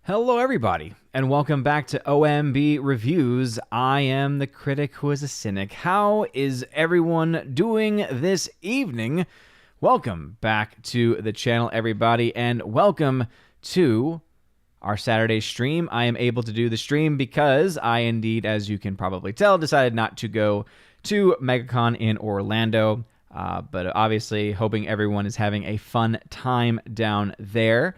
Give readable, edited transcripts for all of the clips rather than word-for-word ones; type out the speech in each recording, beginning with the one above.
Hello, everybody, and welcome back to OMB Reviews. I am the critic who is a cynic. How is everyone doing this evening? Welcome back to the channel, everybody, and welcome to our Saturday stream. I am able to do the stream because I indeed, as you can probably tell, decided not to go to MegaCon in Orlando, but obviously hoping everyone is having a fun time down there.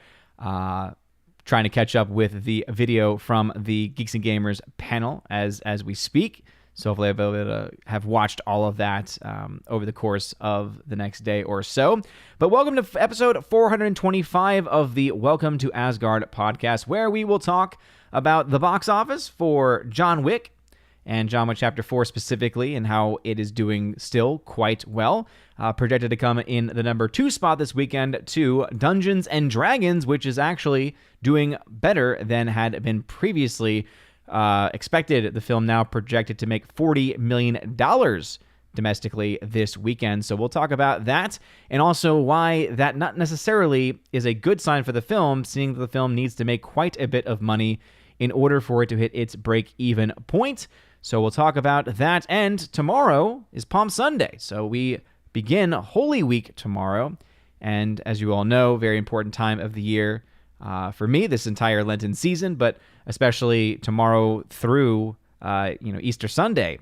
Trying to catch up with the video from the Geeks and Gamers panel as we speak. So hopefully I'll be able to have watched all of that over the course of the next day or so. But welcome to episode 425 of the Welcome to Asgard podcast, where we will talk about the box office for John Wick, and John Wick Chapter 4 specifically, and how it is doing still quite well. Projected to come in the number 2 spot this weekend to Dungeons & Dragons, which is actually doing better than had been previously expected. The film now projected to make $40 million domestically this weekend. So we'll talk about that, and also why that not necessarily is a good sign for the film, seeing that the film needs to make quite a bit of money in order for it to hit its break-even point. So we'll talk about that, and tomorrow is Palm Sunday, so we begin Holy Week tomorrow, and as you all know, very important time of the year for me this entire Lenten season, but especially tomorrow through Easter Sunday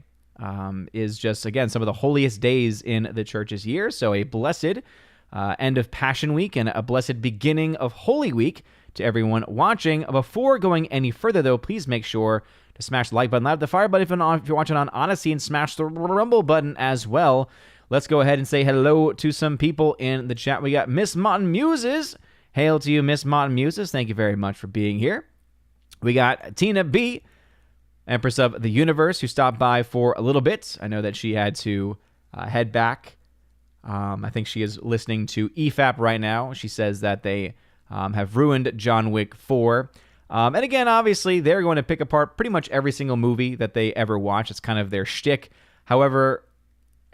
is just, again, some of the holiest days in the church's year. So a blessed end of Passion Week and a blessed beginning of Holy Week to everyone watching. Before going any further, though, please make sure to smash the like button, light the fire button if you're watching on Odyssey, and smash the rumble button as well. Let's go ahead and say hello to some people in the chat. We got Miss Mountain Muses. Hail to you, Miss Mountain Muses. Thank you very much for being here. We got Tina B, Empress of the Universe, who stopped by for a little bit. I know that she had to head back. I think she is listening to EFAP right now. She says that they have ruined John Wick 4. And again, obviously, they're going to pick apart pretty much every single movie that they ever watch. It's kind of their shtick. However,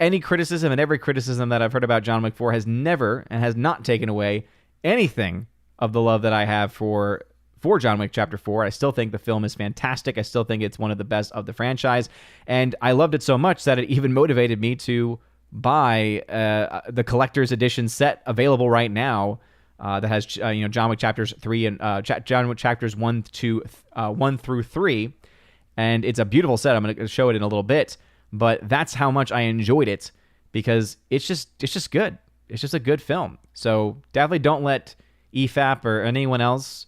any criticism and every criticism that I've heard about John Wick 4 has never and has not taken away anything of the love that I have for John Wick Chapter 4. I still think the film is fantastic. I still think it's one of the best of the franchise. And I loved it so much that it even motivated me to buy the collector's edition set available right now. That has John Wick Chapters 3 and John Wick Chapters 1 through 3, and it's a beautiful set. I'm going to show it in a little bit, but that's how much I enjoyed it, because it's just good. It's just a good film. So definitely don't let EFAP or anyone else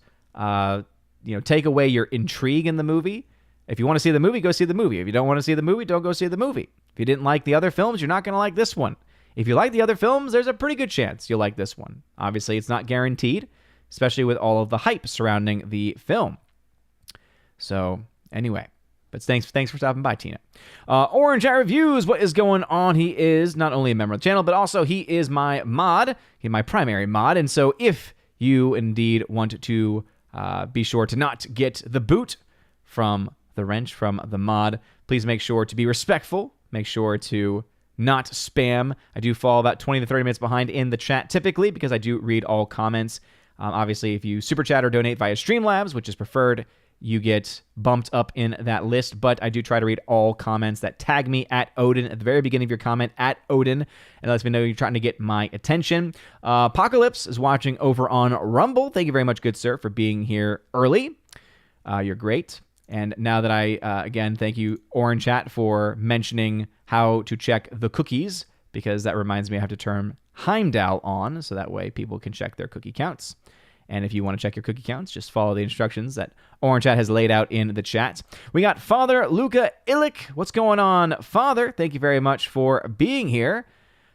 take away your intrigue in the movie. If you want to see the movie, go see the movie. If you don't want to see the movie, don't go see the movie. If you didn't like the other films, you're not going to like this one. If you like the other films, there's a pretty good chance you'll like this one. Obviously, it's not guaranteed, especially with all of the hype surrounding the film. So, anyway, but thanks for stopping by, Tina. Orange at Reviews, what is going on? He is not only a member of the channel, but also he is my mod. He's my primary mod, and so if you indeed want to be sure to not get the boot from the wrench from the mod, please make sure to be respectful. Make sure to not spam. I do fall about 20 to 30 minutes behind in the chat typically, because I do read all comments. Obviously, if you super chat or donate via Streamlabs, which is preferred, you get bumped up in that list. But I do try to read all comments that tag me at Odin at the very beginning of your comment, at Odin, and lets me know you're trying to get my attention. Apocalypse is watching over on Rumble. Thank you very much, good sir, for being here early. You're great. And now that again, thank you, Orange Chat, for mentioning how to check the cookies, because that reminds me I have to turn Heimdall on, so that way people can check their cookie counts. And if you want to check your cookie counts, just follow the instructions that Orange Chat has laid out in the chat. We got Father Luca Illich. What's going on, Father? Thank you very much for being here.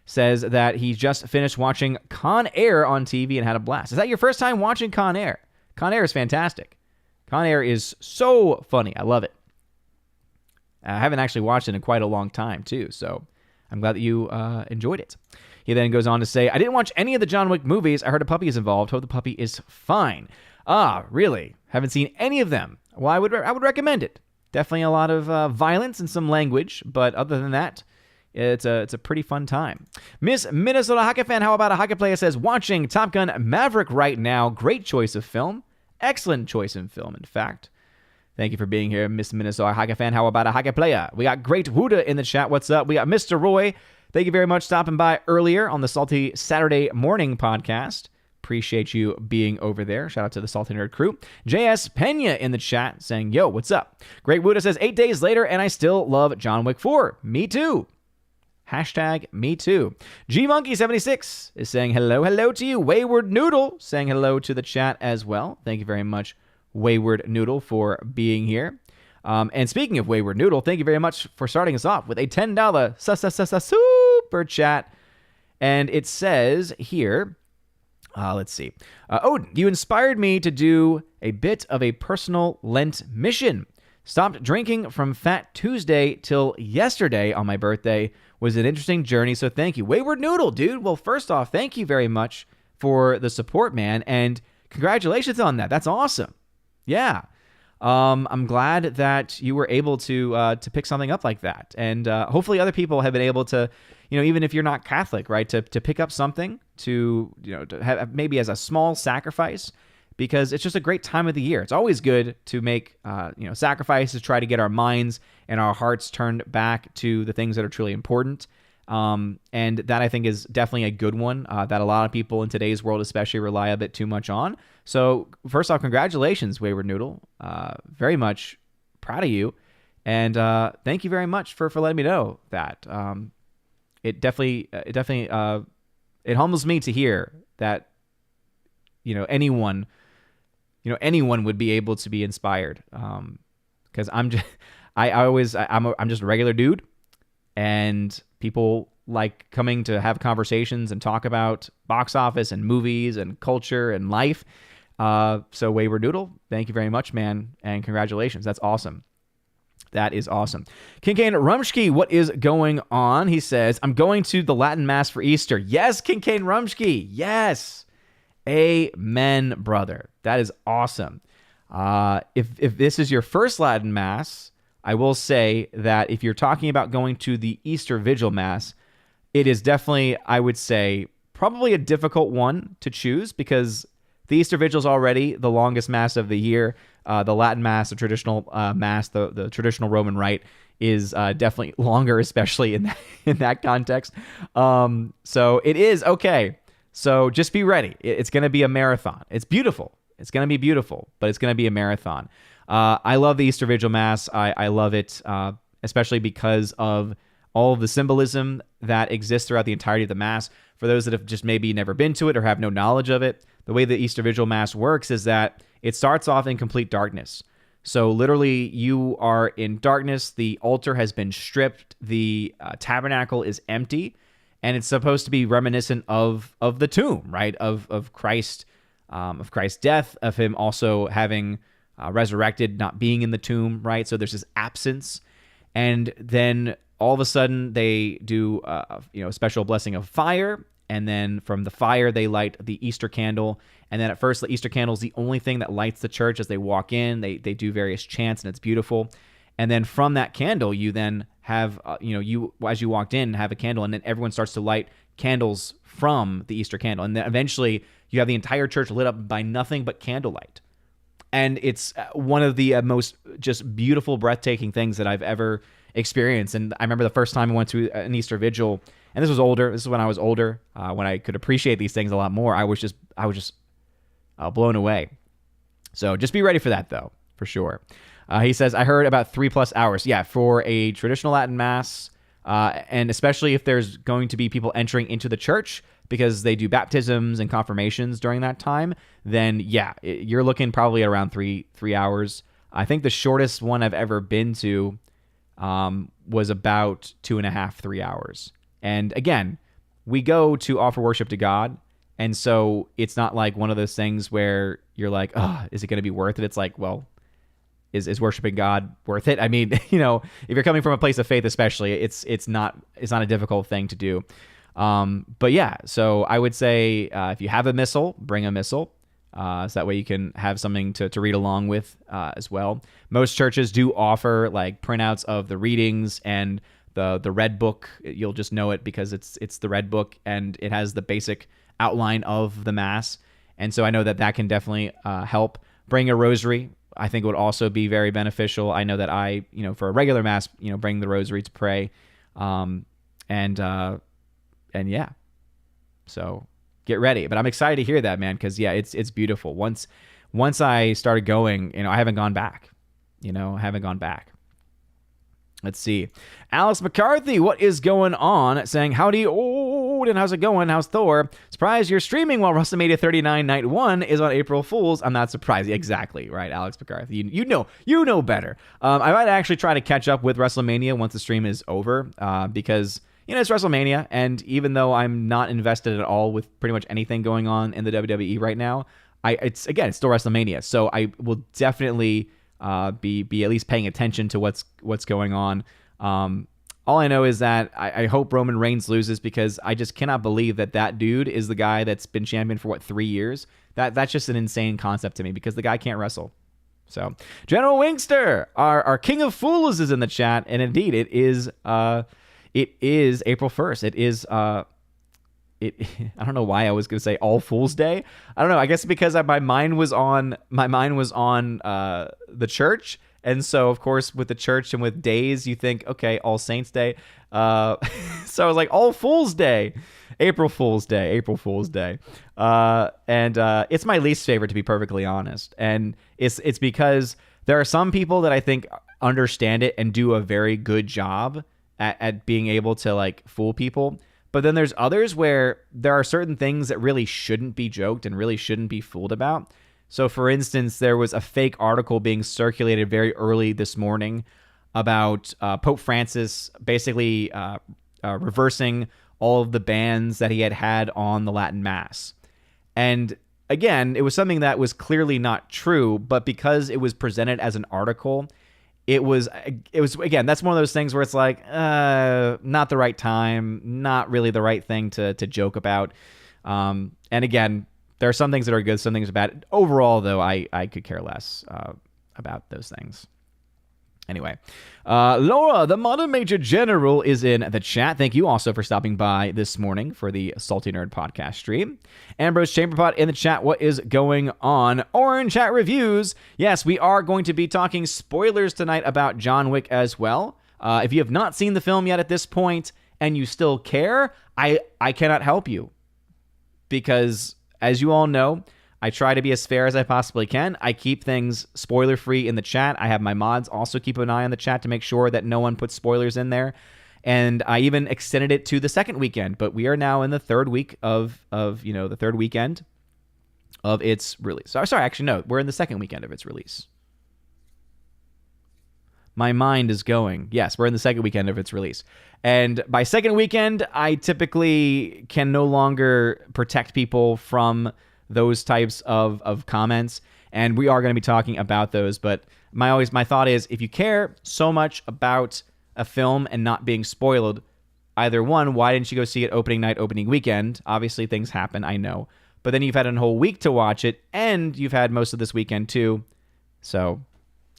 Says that he just finished watching Con Air on TV and had a blast. Is that your first time watching Con Air? Con Air is fantastic. Con Air is so funny. I love it. I haven't actually watched it in quite a long time, too, so I'm glad that you enjoyed it. He then goes on to say, I didn't watch any of the John Wick movies. I heard a puppy is involved. Hope the puppy is fine. Ah, really? Haven't seen any of them. Well, I would recommend it. Definitely a lot of violence and some language, but other than that, it's a pretty fun time. Miss Minnesota Hockey Fan, how about a hockey player says, watching Top Gun Maverick right now. Great choice of film. Excellent choice in film, in fact. Thank you for being here, Miss Minnesota hockey fan. How about a hockey player? We got Great Wuda in the chat. What's up? We got Mr. Roy. Thank you very much stopping by earlier on the Salty Saturday Morning podcast. Appreciate you being over there. Shout out to the Salty Nerd crew. JS Pena in the chat saying, yo, what's up? Great Wuda says, 8 days later, and I still love John Wick 4. Me too. Hashtag me too. GMonkey76 is saying hello to you. Wayward Noodle saying hello to the chat as well. Thank you very much, Wayward Noodle, for being here. And speaking of Wayward Noodle, thank you very much for starting us off with a $10 super chat. And it says here, let's see. Odin, you inspired me to do a bit of a personal Lent mission. Stopped drinking from Fat Tuesday till yesterday on my birthday. Was an interesting journey, so thank you. Wayward Noodle, dude. Well, first off, thank you very much for the support, man, and congratulations on that. That's awesome. Yeah. I'm glad that you were able to pick something up like that, and hopefully other people have been able to, even if you're not Catholic, right, to pick up something to have maybe as a small sacrifice, because it's just a great time of the year. It's always good to make sacrifices, try to get our minds and our hearts turned back to the things that are truly important. And that, I think, is definitely a good one that a lot of people in today's world especially rely a bit too much on. So first off, congratulations, Wayward Noodle. Very much proud of you. And thank you very much for letting me know that. It definitely it humbles me to hear that anyone would be able to be inspired. Because I'm just a regular dude, and people like coming to have conversations and talk about box office and movies and culture and life. So Wayward Noodle, thank you very much, man, and congratulations. That's awesome. That is awesome. Kincaid Rumsky, what is going on? He says, I'm going to the Latin Mass for Easter. Yes, Kincaid Rumsky. Yes. Amen, brother. That is awesome. If this is your first Latin Mass, I will say that if you're talking about going to the Easter Vigil Mass, it is definitely, I would say, probably a difficult one to choose, because the Easter Vigil is already the longest Mass of the year. The Latin Mass, the traditional Mass, the traditional Roman Rite, is definitely longer, especially in that context. So it is okay. So just be ready. It's going to be a marathon. It's beautiful. It's going to be beautiful, but it's going to be a marathon. I love the Easter Vigil Mass. I love it, especially because of all of the symbolism that exists throughout the entirety of the Mass. For those that have just maybe never been to it or have no knowledge of it, the way the Easter Vigil Mass works is that it starts off in complete darkness. So literally, you are in darkness. The altar has been stripped. The tabernacle is empty. And it's supposed to be reminiscent of the tomb, right? Of Christ, of Christ's death, of him also having resurrected, not being in the tomb, right? So there's this absence. And then all of a sudden they do a special blessing of fire. And then from the fire, they light the Easter candle. And then at first, the Easter candle is the only thing that lights the church as they walk in. They do various chants, and it's beautiful. And then from that candle, you then have, you as you walked in, have a candle, and then everyone starts to light candles from the Easter candle. And then eventually, you have the entire church lit up by nothing but candlelight. And it's one of the most just beautiful, breathtaking things that I've ever experienced. And I remember the first time I went to an Easter vigil, and this was older. This is when I was older, when I could appreciate these things a lot more. I was just blown away. So just be ready for that, though, for sure. He says, I heard about 3+ hours. Yeah, for a traditional Latin Mass, and especially if there's going to be people entering into the church because they do baptisms and confirmations during that time, then yeah, you're looking probably at around 3 hours. I think the shortest one I've ever been to was about 2.5, 3 hours. And again, we go to offer worship to God. And so it's not like one of those things where you're like, oh, is it going to be worth it? It's like, well, is worshiping God worth it? I mean, if you're coming from a place of faith, especially, it's not a difficult thing to do. But yeah, so I would say if you have a missal, bring a missal. So that way you can have something to read along with as well. Most churches do offer like printouts of the readings and the red book. You'll just know it because it's the red book, and it has the basic outline of the Mass. And so I know that can definitely help. bring a rosary. I think would also be very beneficial. I know that I, for a regular mass, bring the rosary to pray. And yeah, so get ready. But I'm excited to hear that, man, because yeah, it's beautiful. Once I started going, I haven't gone back. Let's see. Alex McCarthy, what is going on? Saying, howdy, Odin, how's it going? How's Thor? Surprised you're streaming while WrestleMania 39 Night 1 is on April Fool's. I'm not surprised. Exactly, right, Alex McCarthy. You know better. I might actually try to catch up with WrestleMania once the stream is over, because, it's WrestleMania, and even though I'm not invested at all with pretty much anything going on in the WWE right now, it's still WrestleMania, so I will definitely be at least paying attention to what's going on. All I know is that I hope Roman Reigns loses, because I just cannot believe that dude is the guy that's been champion for 3 years. That's just an insane concept to me, because the guy can't wrestle. So General Wingster, our King of Fools, is in the chat, and indeed it is April 1st. It is I don't know why I was going to say All Fool's Day. I don't know. I guess because my mind was on the church. And so, of course, with the church and with days, you think, okay, All Saints Day. So I was like, All Fool's Day. April Fool's Day. And it's my least favorite, to be perfectly honest. And it's because there are some people that I think understand it and do a very good job at being able to, fool people. But then there's others where there are certain things that really shouldn't be joked and really shouldn't be fooled about. So, for instance, there was a fake article being circulated very early this morning about Pope Francis basically reversing all of the bans that he had on the Latin Mass. And again, it was something that was clearly not true, but because it was presented as an article, it was again, that's one of those things where it's like, not the right time, not really the right thing to joke about. And again, there are some things that are good, some things are bad. Overall, though, I could care less about those things. Anyway, Laura, the Modern Major General, is in the chat. Thank you also for stopping by this morning for the Salty Nerd podcast stream. Ambrose Chamberpot in the chat. What is going on? Orange Chat Reviews. Yes, we are going to be talking spoilers tonight about John Wick as well. If you have not seen the film yet at this point and you still care, I cannot help you, because as you all know, I try to be as fair as I possibly can. I keep things spoiler-free in the chat. I have my mods also keep an eye on the chat to make sure that no one puts spoilers in there. And I even extended it to the second weekend, but we are now in the third week of the third weekend of its release. Sorry, actually, no, we're in the second weekend of its release. My mind is going. Yes, we're in the second weekend of its release. And by second weekend, I typically can no longer protect people from those types of comments, and we are going to be talking about those. But my thought is, if you care so much about a film and not being spoiled, either one, why didn't you go see it opening night, opening weekend? Obviously, things happen, I know. But then you've had a whole week to watch it, and you've had most of this weekend too. So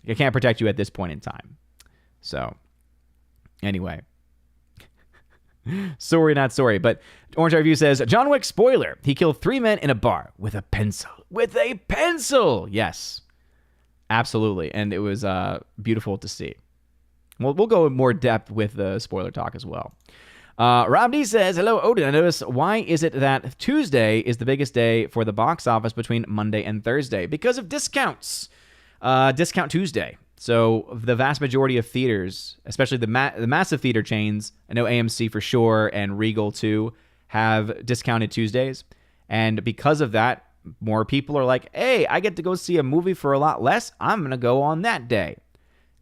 I can't protect you at this point in time. So anyway. Sorry, not sorry. But Orange Review says, John Wick spoiler. He killed 3 men in a bar with a pencil. With a pencil! Yes. Absolutely. And it was beautiful to see. We'll go in more depth with the spoiler talk as well. Rob D says, hello, Odin. I noticed, why is it that Tuesday is the biggest day for the box office between Monday and Thursday? Because of discounts. Discount Tuesday. So the vast majority of theaters, especially the massive theater chains, I know AMC for sure and Regal too, have discounted Tuesdays. And because of that, more people are like, hey, I get to go see a movie for a lot less. I'm going to go on that day.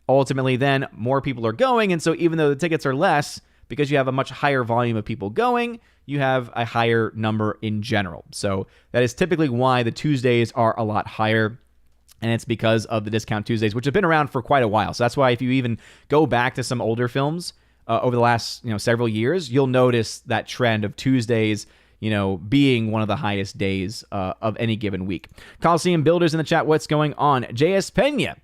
Ultimately, then, more people are going. And so even though the tickets are less, because you have a much higher volume of people going, you have a higher number in general. So that is typically why the Tuesdays are a lot higher. And it's because of the Discount Tuesdays, which have been around for quite a while. So that's why if you even go back to some older films over the last several years, you'll notice that trend of Tuesdays being one of the highest days of any given week. Coliseum Builders in the chat, what's going on? JS Pena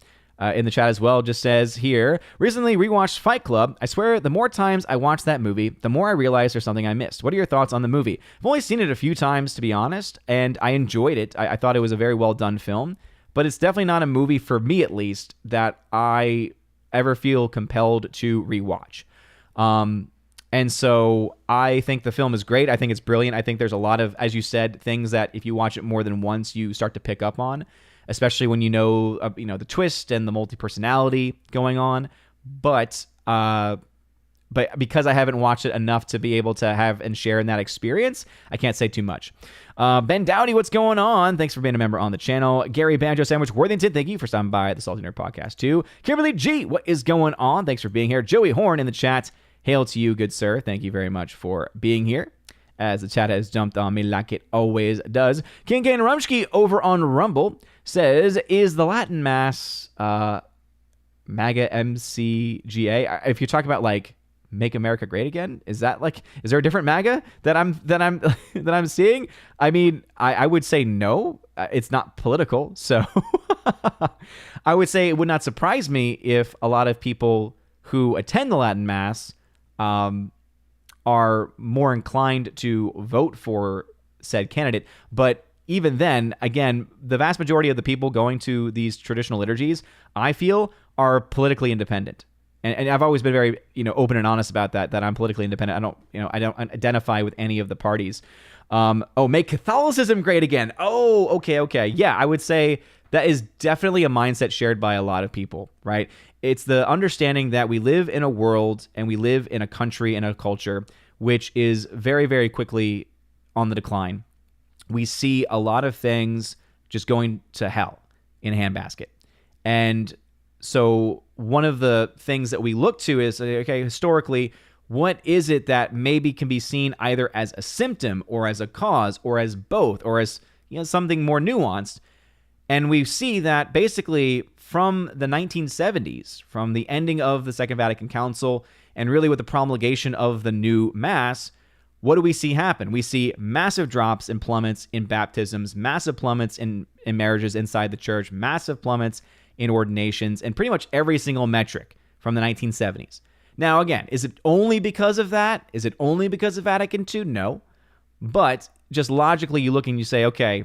in the chat as well just says here, recently rewatched Fight Club. I swear the more times I watch that movie, the more I realize there's something I missed. What are your thoughts on the movie? I've only seen it a few times, to be honest, and I enjoyed it. I thought it was a very well done film. but it's definitely not a movie, for me at least, that I ever feel compelled to rewatch. And so I think the film is great. I think it's brilliant. I think there's a lot of, as you said, things that if you watch it more than once, you start to pick up on, especially when you know the twist and the multi-personality going on. But because I haven't watched it enough to be able to have and share in that experience, I can't say too much. Ben Dowdy, what's going on? Thanks for being a member on the channel. Gary Banjo Sandwich Worthington, thank you for stopping by the Salty Nerd Podcast too. Kimberly G, what is going on? Thanks for being here. Joey Horn in the chat. Hail to you, good sir. Thank you very much for being here, as the chat has jumped on me like it always does. King Kane Rumsky over on Rumble says, is the Latin Mass MAGA MCGA? If you talk about like Make America Great Again, is there a different MAGA that I'm seeing? I mean, I would say no. It's not political, so I would say it would not surprise me if a lot of people who attend the Latin Mass are more inclined to vote for said candidate. But even then, again, the vast majority of the people going to these traditional liturgies, I feel, are politically independent. And I've always been very, open and honest about that I'm politically independent. I don't identify with any of the parties. Make Catholicism great again. Oh, okay. Yeah, I would say that is definitely a mindset shared by a lot of people, right? It's the understanding that we live in a world and we live in a country and a culture which is very, very quickly on the decline. We see a lot of things just going to hell in a handbasket. And so one of the things that we look to is, okay, historically, what is it that maybe can be seen either as a symptom or as a cause or as both or as something more nuanced? And we see that basically from the 1970s, from the ending of the Second Vatican Council, and really with the promulgation of the new Mass, what do we see happen? We see massive drops and plummets in baptisms, massive plummets in marriages inside the church, massive plummets in ordinations, and pretty much every single metric from the 1970s. Now, again, is it only because of that? Is it only because of Vatican II? No. But just logically, you look and you say, okay,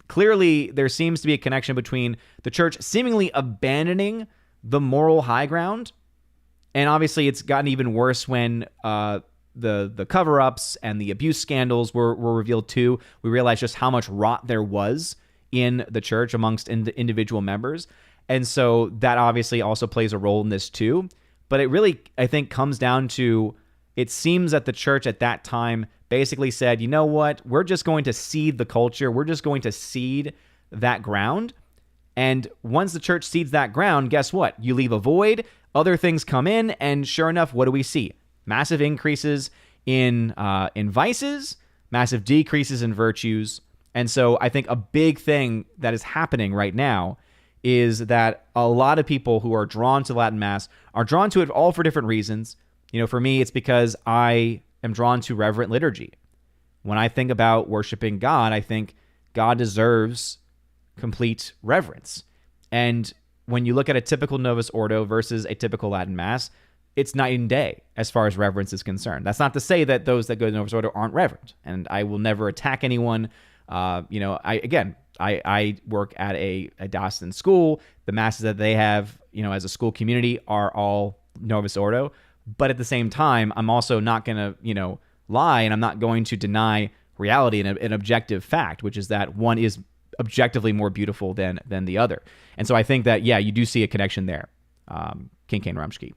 clearly there seems to be a connection between the church seemingly abandoning the moral high ground, and obviously it's gotten even worse when the cover-ups and the abuse scandals were revealed too. We realized just how much rot there was in the church amongst individual members. And so that obviously also plays a role in this too. But it really, I think, comes down to, it seems that the church at that time basically said, you know what, we're just going to seed the culture. We're just going to seed that ground. And once the church seeds that ground, guess what? You leave a void, other things come in, and sure enough, what do we see? Massive increases in vices, massive decreases in virtues. And so I think a big thing that is happening right now is that a lot of people who are drawn to Latin Mass are drawn to it all for different reasons. For me, it's because I am drawn to reverent liturgy. When I think about worshiping God, I think God deserves complete reverence. And when you look at a typical Novus Ordo versus a typical Latin Mass, it's night and day as far as reverence is concerned. That's not to say that those that go to Novus Ordo aren't reverent, and I will never attack anyone. I work at a Dawson school. The masses that they have, as a school community are all Novus Ordo. But at the same time, I'm also not going to, lie, and I'm not going to deny reality and an objective fact, which is that one is objectively more beautiful than the other. And so I think that, yeah, you do see a connection there. King Kane Rumsky.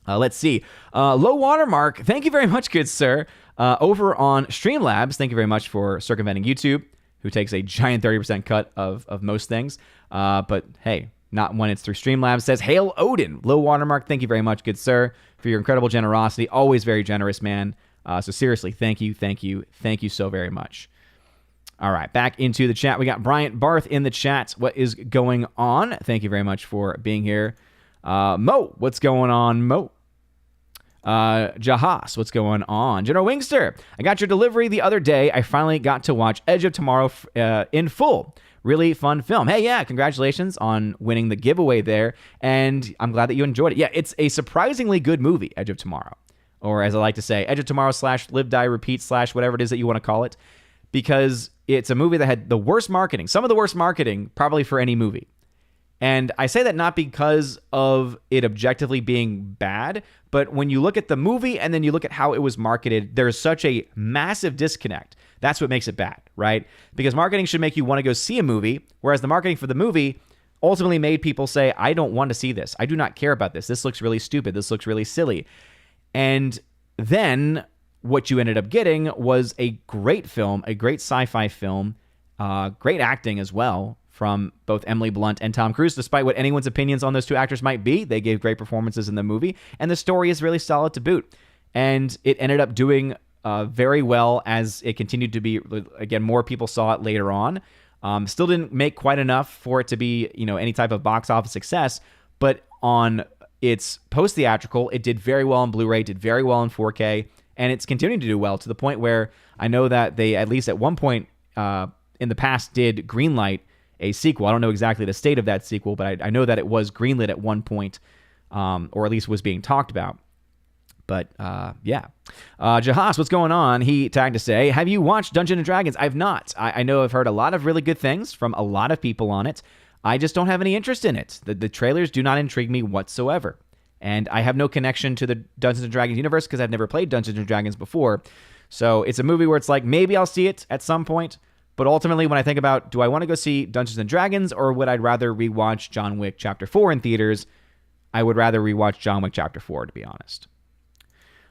Let's see. Low Watermark, thank you very much, good sir. Over on Streamlabs, thank you very much for circumventing YouTube, who takes a giant 30% cut of most things. But hey, not when it's through Streamlabs. Says, Hail Odin. Low Watermark, thank you very much, good sir, for your incredible generosity. Always very generous, man. So seriously, thank you so very much. All right, back into the chat. We got Bryant Barth in the chat. What is going on? Thank you very much for being here. Mo, what's going on, Mo? Jahas, what's going on? General Wingster, I got your delivery the other day. I finally got to watch Edge of Tomorrow in full. Really fun film. Hey, yeah, congratulations on winning the giveaway there, and I'm glad that you enjoyed it. Yeah, it's a surprisingly good movie, Edge of Tomorrow, or as I like to say, Edge of Tomorrow / Live, Die, Repeat / whatever it is that you want to call it, because it's a movie that had the worst marketing, some of the worst marketing probably for any movie. And I say that not because of it objectively being bad, but when you look at the movie and then you look at how it was marketed, there's such a massive disconnect. That's what makes it bad, right? Because marketing should make you want to go see a movie, whereas the marketing for the movie ultimately made people say, I don't want to see this. I do not care about this. This looks really stupid. This looks really silly. And then what you ended up getting was a great film, a great sci-fi film, great acting as well from both Emily Blunt and Tom Cruise. Despite what anyone's opinions on those two actors might be, they gave great performances in the movie, and the story is really solid to boot. And it ended up doing very well as it continued to be. Again, more people saw it later on. Still didn't make quite enough for it to be, any type of box office success, but on its post-theatrical, it did very well on Blu-ray, did very well in 4K, and it's continuing to do well to the point where I know that they, at least at one point in the past, did greenlight a sequel. I don't know exactly the state of that sequel, but I know that it was greenlit at one point, or at least was being talked about. But yeah. Jahas, what's going on? He tagged to say, have you watched Dungeons & Dragons? I've not. I know I've heard a lot of really good things from a lot of people on it. I just don't have any interest in it. The trailers do not intrigue me whatsoever. And I have no connection to the Dungeons & Dragons universe because I've never played Dungeons & Dragons before. So it's a movie where it's like, maybe I'll see it at some point. But ultimately, when I think about, do I want to go see Dungeons & Dragons, or would I rather rewatch John Wick Chapter 4 in theaters? I would rather rewatch John Wick Chapter 4, to be honest.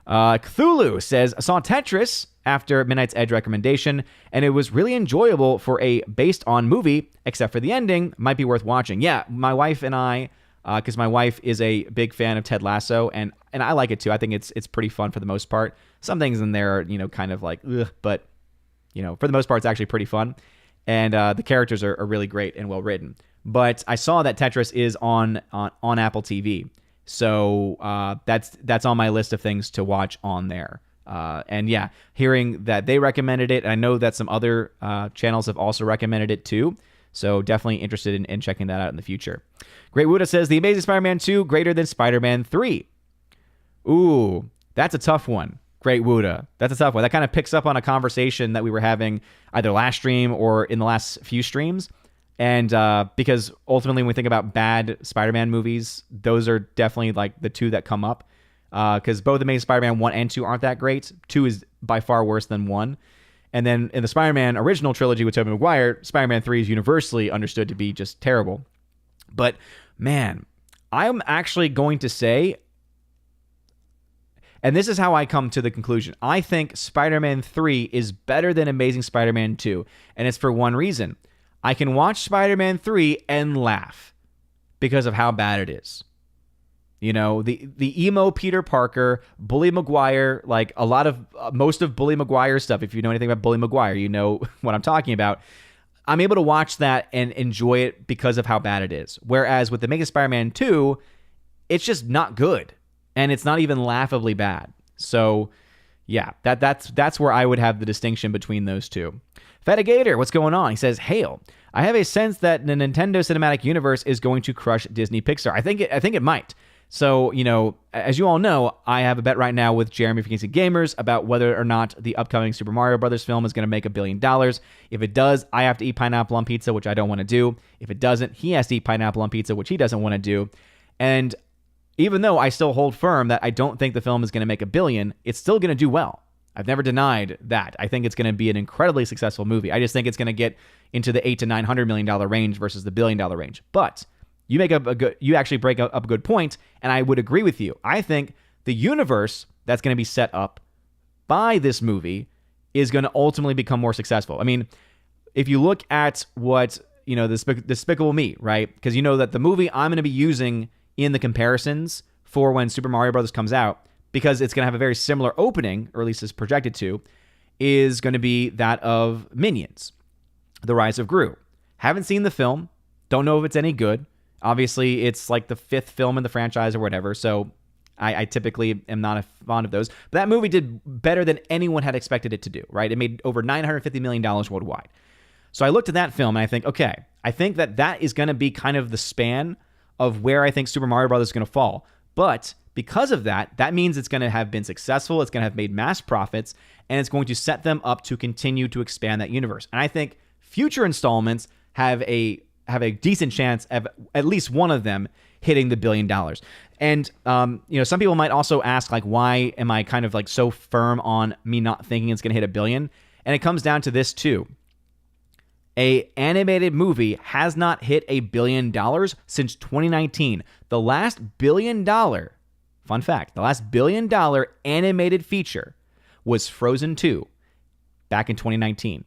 Cthulhu says, I saw Tetris after Midnight's Edge recommendation, and it was really enjoyable for a based-on movie, except for the ending, might be worth watching. Yeah, my wife and I, because my wife is a big fan of Ted Lasso, and I like it too. I think it's pretty fun for the most part. Some things in there are, kind of like, ugh, but for the most part, it's actually pretty fun. And the characters are really great and well written. But I saw that Tetris is on Apple TV. So that's on my list of things to watch on there. And yeah, hearing that they recommended it, I know that some other channels have also recommended it too. So definitely interested in checking that out in the future. Great Wuda says, The Amazing Spider-Man 2 greater than Spider-Man 3. Ooh, that's a tough one. Great Wuda. That's a tough one. That kind of picks up on a conversation that we were having either last stream or in the last few streams. And because ultimately when we think about bad Spider-Man movies, those are definitely like the two that come up. Because both Amazing Spider-Man 1 and 2 aren't that great. 2 is by far worse than 1. And then in the Spider-Man original trilogy with Tobey Maguire, Spider-Man 3 is universally understood to be just terrible. But man, I'm actually going to say, and this is how I come to the conclusion, I think Spider-Man 3 is better than Amazing Spider-Man 2. And it's for one reason. I can watch Spider-Man 3 and laugh because of how bad it is. The emo Peter Parker, Bully Maguire, like most of Bully Maguire's stuff. If you know anything about Bully Maguire, you know what I'm talking about. I'm able to watch that and enjoy it because of how bad it is. Whereas with the Amazing Spider-Man 2, it's just not good. And it's not even laughably bad. So, yeah, that's where I would have the distinction between those two. Fetigator, what's going on? He says, Hail, I have a sense that the Nintendo Cinematic Universe is going to crush Disney Pixar. I think it might. So, as you all know, I have a bet right now with Jeremy from Kings of Gamers about whether or not the upcoming Super Mario Brothers film is going to make $1 billion. If it does, I have to eat pineapple on pizza, which I don't want to do. If it doesn't, he has to eat pineapple on pizza, which he doesn't want to do. And even though I still hold firm that I don't think the film is going to make $1 billion, it's still going to do well. I've never denied that. I think it's going to be an incredibly successful movie. I just think it's going to get into the $800 to $900 million range versus the $1 billion range. But you actually break up a good point, and I would agree with you. I think the universe that's going to be set up by this movie is going to ultimately become more successful. I mean, if you look at what, Despicable Me, right? Because you know that the movie I'm going to be using in the comparisons for when Super Mario Brothers comes out, because it's going to have a very similar opening, or at least is projected to, is going to be that of Minions, The Rise of Gru. Haven't seen the film. Don't know if it's any good. Obviously, it's like the 5th film in the franchise or whatever, so I typically am not fond of those. But that movie did better than anyone had expected it to do, right? It made over $950 million worldwide. So I looked at that film and I think, okay, I think that is going to be kind of the span of where I think Super Mario Brothers is going to fall. But because of that, that means it's going to have been successful, it's going to have made mass profits, and it's going to set them up to continue to expand that universe. And I think future installments have a decent chance of at least one of them hitting the $1 billion. And, some people might also ask, like, why am I kind of like so firm on me not thinking it's going to hit $1 billion? And it comes down to this too. A animated movie has not hit $1 billion since 2019. The last $1 billion, fun fact, the last $1 billion animated feature was Frozen 2 back in 2019.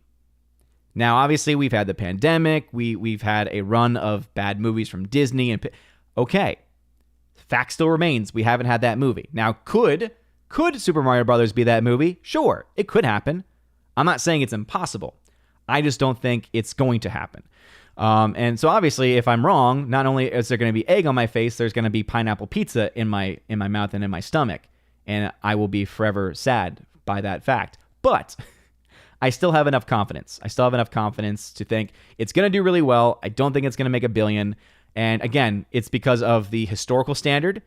Now, obviously, we've had the pandemic. We've had a run of bad movies from Disney. Okay, fact still remains. We haven't had that movie. Now, could Super Mario Brothers be that movie? Sure, it could happen. I'm not saying it's impossible. I just don't think it's going to happen. And so obviously, if I'm wrong, not only is there going to be egg on my face, there's going to be pineapple pizza in my mouth and in my stomach. And I will be forever sad by that fact. But I still have enough confidence. I still have enough confidence to think it's going to do really well. I don't think it's going to make $1 billion. And again, it's because of the historical standard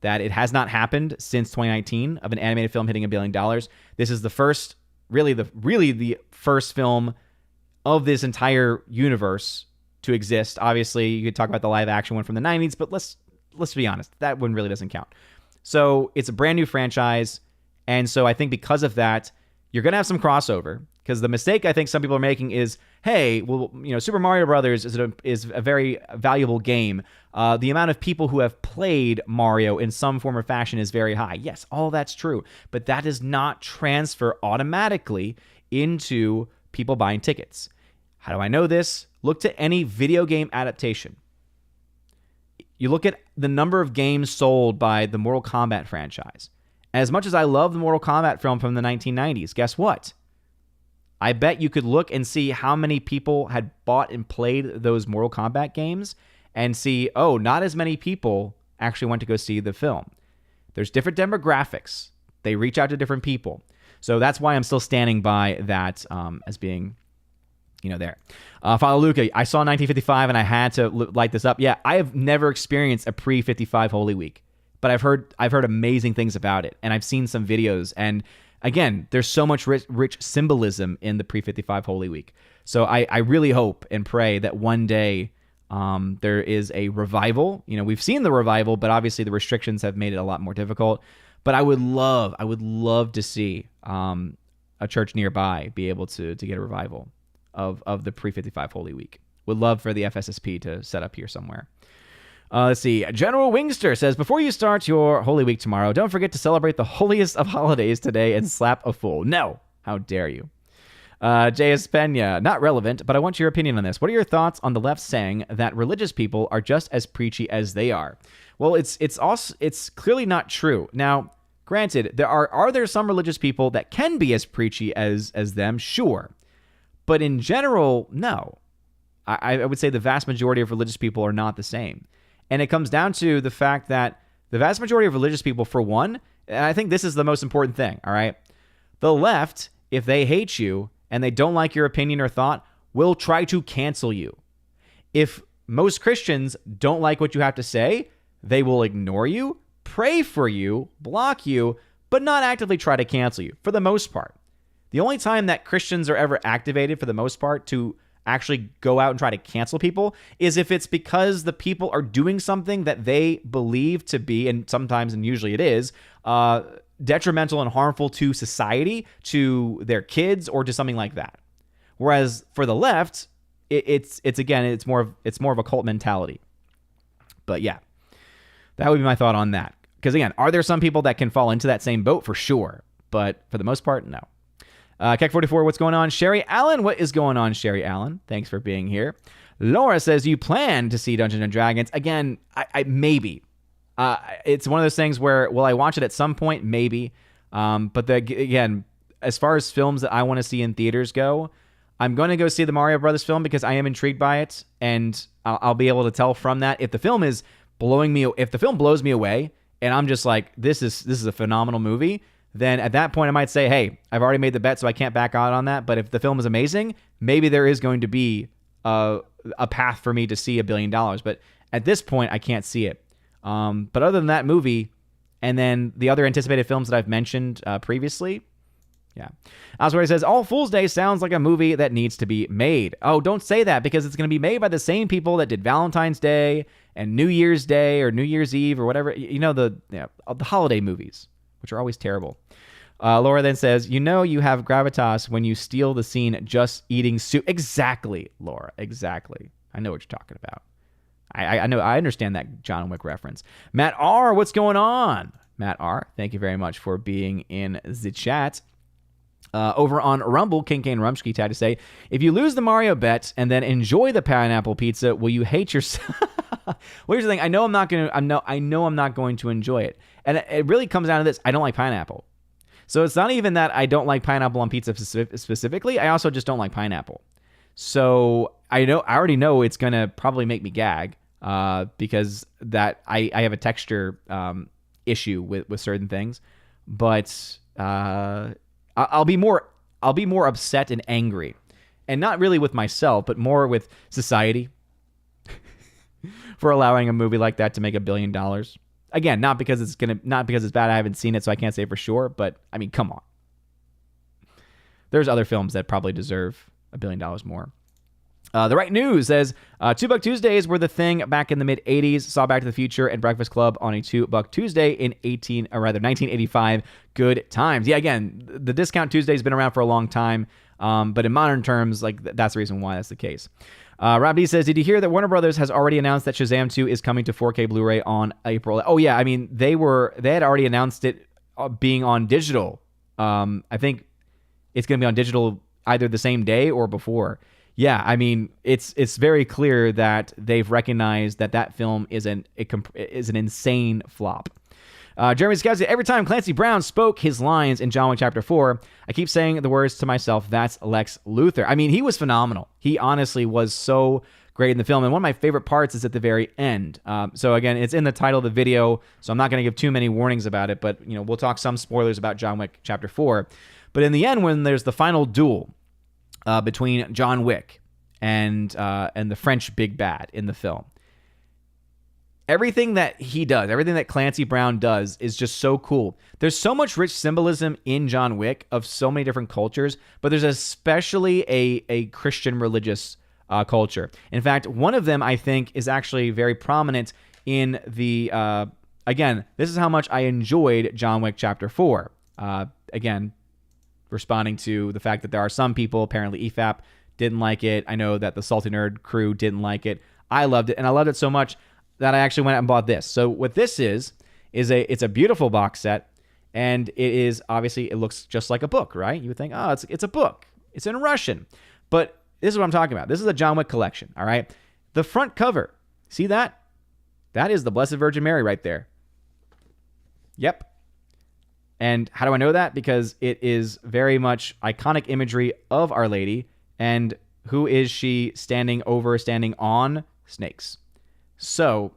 that it has not happened since 2019 of an animated film hitting $1 billion. This is the first, really the first film of this entire universe to exist. Obviously, you could talk about the live action one from the 90s, but let's be honest, that one really doesn't count. So it's a brand new franchise. And so I think because of that, you're going to have some crossover, because the mistake I think some people are making is, hey, well, Super Mario Brothers is a very valuable game. The amount of people who have played Mario in some form or fashion is very high. Yes, all that's true, but that does not transfer automatically into people buying tickets. How do I know this? Look to any video game adaptation. You look at the number of games sold by the Mortal Kombat franchise. As much as I love the Mortal Kombat film from the 1990s, guess what? I bet you could look and see how many people had bought and played those Mortal Kombat games and see, oh, not as many people actually went to go see the film. There's different demographics. They reach out to different people. So that's why I'm still standing by that as being, there. Father Luca, I saw 1955 and I had to light this up. Yeah, I have never experienced a pre-55 Holy Week, but I've heard amazing things about it, and I've seen some videos. And again, there's so much rich symbolism in the pre-55 Holy Week. So I really hope and pray that one day there is a revival. We've seen the revival, but obviously the restrictions have made it a lot more difficult. But I would love to see a church nearby be able to get a revival of the pre-55 Holy Week. Would love for the FSSP to set up here somewhere. Let's see. General Wingster says, before you start your Holy Week tomorrow, don't forget to celebrate the holiest of holidays today and slap a fool. No. How dare you? J.S. Pena, not relevant, but I want your opinion on this. What are your thoughts on the left saying that religious people are just as preachy as they are? Well, it's clearly not true. Now, granted, are there some religious people that can be as preachy as them? Sure. But in general, no. I would say the vast majority of religious people are not the same. And it comes down to the fact that the vast majority of religious people, for one, and I think this is the most important thing, all right? The left, if they hate you and they don't like your opinion or thought, will try to cancel you. If most Christians don't like what you have to say, they will ignore you, pray for you, block you, but not actively try to cancel you, for the most part. The only time that Christians are ever activated, for the most part, to actually go out and try to cancel people is if it's because the people are doing something that they believe to be, and sometimes and usually it is, detrimental and harmful to society, to their kids, or to something like that. Whereas for the left, it's more of a cult mentality. But yeah, that would be my thought on that. Because again, are there some people that can fall into that same boat? For sure. But for the most part, no. Keck44, what's going on? Sherry Allen, what is going on, Sherry Allen? Thanks for being here. Laura says, you plan to see Dungeons & Dragons. Again, I maybe. It's one of those things where, will I watch it at some point? Maybe. But again, as far as films that I want to see in theaters go, I'm going to go see the Mario Brothers film because I am intrigued by it, and I'll be able to tell from that. If the film blows me away, and I'm just like, this is a phenomenal movie, then at that point I might say, hey, I've already made the bet, so I can't back out on that. But if the film is amazing, maybe there is going to be a path for me to see $1 billion. But at this point, I can't see it. But other than that movie, And then the other anticipated films that I've mentioned previously. Yeah. Oswald says, All Fool's Day sounds like a movie that needs to be made. Oh, don't say that, because it's going to be made by the same people that did Valentine's Day and New Year's Day or New Year's Eve or whatever. The holiday movies, which are always terrible. Laura then says, you have gravitas when you steal the scene just eating soup. Exactly, Laura. Exactly. I know what you're talking about. I know. I understand that John Wick reference. Matt R., what's going on? Matt R., thank you very much for being in the chat. Over on Rumble, King Kane Rumsky had to say, if you lose the Mario bet and then enjoy the pineapple pizza, will you hate yourself? Well, here's the thing. I know I'm not going to enjoy it. And it really comes down to this. I don't like pineapple. So it's not even that I don't like pineapple on pizza specifically. I also just don't like pineapple. So I already know it's going to probably make me gag because that I have a texture issue with certain things. But I'll be more upset and angry. And not really with myself, but more with society for allowing a movie like that to make $1 billion. Again, not because it's bad. I haven't seen it, so I can't say for sure. But I mean, come on. There's other films that probably deserve $1 billion more. The Right News says, $2 Tuesdays were the thing back in the mid-'80s. Saw Back to the Future and Breakfast Club on a $2 Tuesday in 1985. Good times. Yeah, again, the Discount Tuesday has been around for a long time, but in modern terms, like that's the reason why that's the case. Rob D says, did you hear that Warner Brothers has already announced that Shazam 2 is coming to 4K Blu-ray on April? Oh, yeah. I mean, they had already announced it being on digital. I think it's going to be on digital either the same day or before. Yeah, I mean, it's very clear that they've recognized that film is an insane flop. Jeremy Scouts, every time Clancy Brown spoke his lines in John Wick Chapter 4, I keep saying the words to myself, that's Lex Luthor. I mean, he was phenomenal. He honestly was so great in the film. And one of my favorite parts is at the very end. So again, it's in the title of the video, so I'm not going to give too many warnings about it, but we'll talk some spoilers about John Wick Chapter 4. But in the end, when there's the final duel between John Wick and the French big bad in the film, everything that he does, everything that Clancy Brown does is just so cool. There's so much rich symbolism in John Wick of so many different cultures, but there's especially a Christian religious culture. In fact, one of them I think is actually very prominent in the, again, this is how much I enjoyed John Wick Chapter 4. Again, responding to the fact that there are some people, apparently EFAP, didn't like it. I know that the Salty Nerd crew didn't like it. I loved it, and I loved it so much that I actually went out and bought this. So what this is it's a beautiful box set, and it looks just like a book, right? You would think, oh, it's a book. It's in Russian. But this is what I'm talking about. This is a John Wick collection, all right? The front cover, see that? That is the Blessed Virgin Mary right there. Yep. And how do I know that? Because it is very much iconic imagery of Our Lady. And who is she standing on? Snakes. So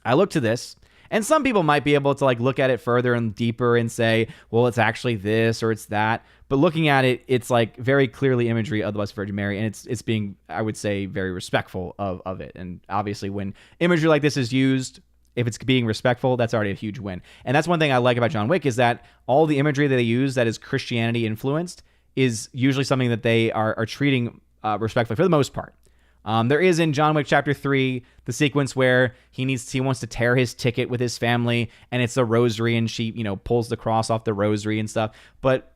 I look to this, and some people might be able to look at it further and deeper and say, well, it's actually this or it's that. But looking at it, it's very clearly imagery of the Blessed Virgin Mary, and it's being, I would say, very respectful of it. And obviously, when imagery like this is used, if it's being respectful, that's already a huge win. And that's one thing I like about John Wick is that all the imagery that they use that is Christianity influenced is usually something that they are treating respectfully for the most part. There is in John Wick Chapter 3 the sequence where he wants to tear his ticket with his family, and it's a rosary, and she pulls the cross off the rosary and stuff. But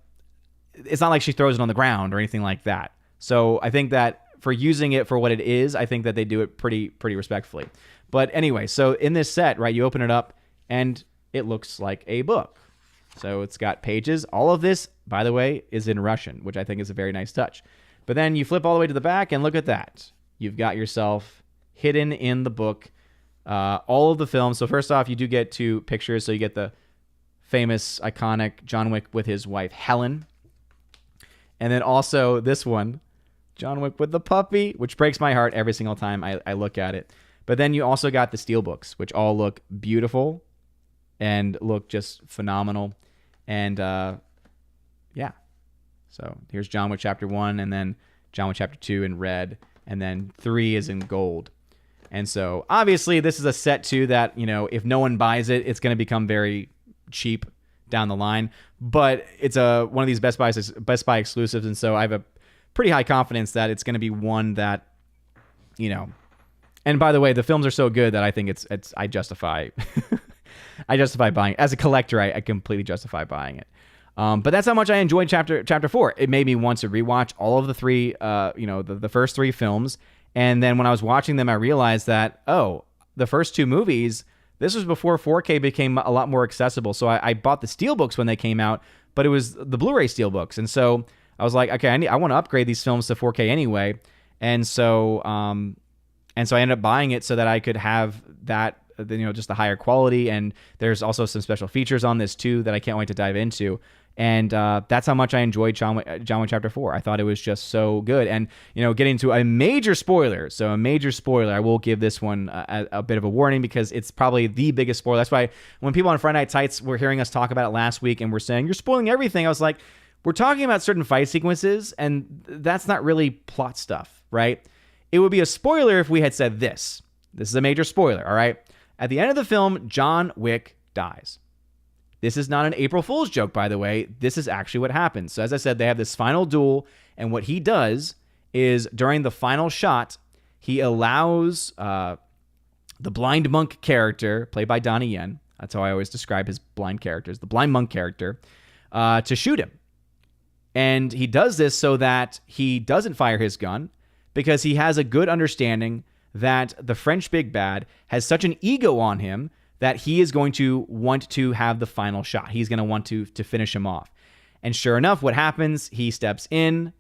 it's not like she throws it on the ground or anything like that. So I think that for using it for what it is, I think that they do it pretty respectfully. But anyway, so in this set, right, you open it up and it looks like a book. So it's got pages. All of this, by the way, is in Russian, which I think is a very nice touch. But then you flip all the way to the back and look at that. You've got yourself hidden in the book all of the films. So first off, you do get 2 pictures. So you get the famous, iconic John Wick with his wife, Helen. And then also this one, John Wick with the puppy, which breaks my heart every single time I look at it. But then you also got the steelbooks, which all look beautiful and look just phenomenal. And yeah. So here's John Wick Chapter 1, and then John Wick Chapter 2 in red, and then 3 is in gold. And so obviously this is a set too that, if no one buys it, it's going to become very, cheap down the line, but it's one of these Best Buy exclusives, and so I have a pretty high confidence that it's going to be one that, and by the way, the films are so good that I think I justify I justify buying it. As a collector, I completely justify buying it. But that's how much I enjoyed chapter 4. It made me want to rewatch all of the three, the first three films. And then when I was watching them, I realized that, the first two movies, this was before 4K became a lot more accessible. So I bought the steelbooks when they came out, but it was the Blu-ray steelbooks. And so I was like, okay, I want to upgrade these films to 4K anyway. And so I ended up buying it so that I could have that, just the higher quality. And there's also some special features on this too that I can't wait to dive into. And that's how much I enjoyed John Wick Chapter 4. I thought it was just so good. And, getting to a major spoiler. So a major spoiler, I will give this one a bit of a warning because it's probably the biggest spoiler. That's why when people on Friday Night Tights were hearing us talk about it last week and we're saying, you're spoiling everything, I was like, we're talking about certain fight sequences and that's not really plot stuff, right? It would be a spoiler if we had said this. This is a major spoiler, all right? At the end of the film, John Wick dies. This is not an April Fool's joke, by the way. This is actually what happens. So as I said, they have this final duel, and what he does is during the final shot, he allows the blind monk character, played by Donnie Yen, that's how I always describe his blind characters, the blind monk character, to shoot him. And he does this so that he doesn't fire his gun because he has a good understanding that the French big bad has such an ego on him that he is going to want to have the final shot. He's going to want to finish him off. And sure enough, what happens? He steps in,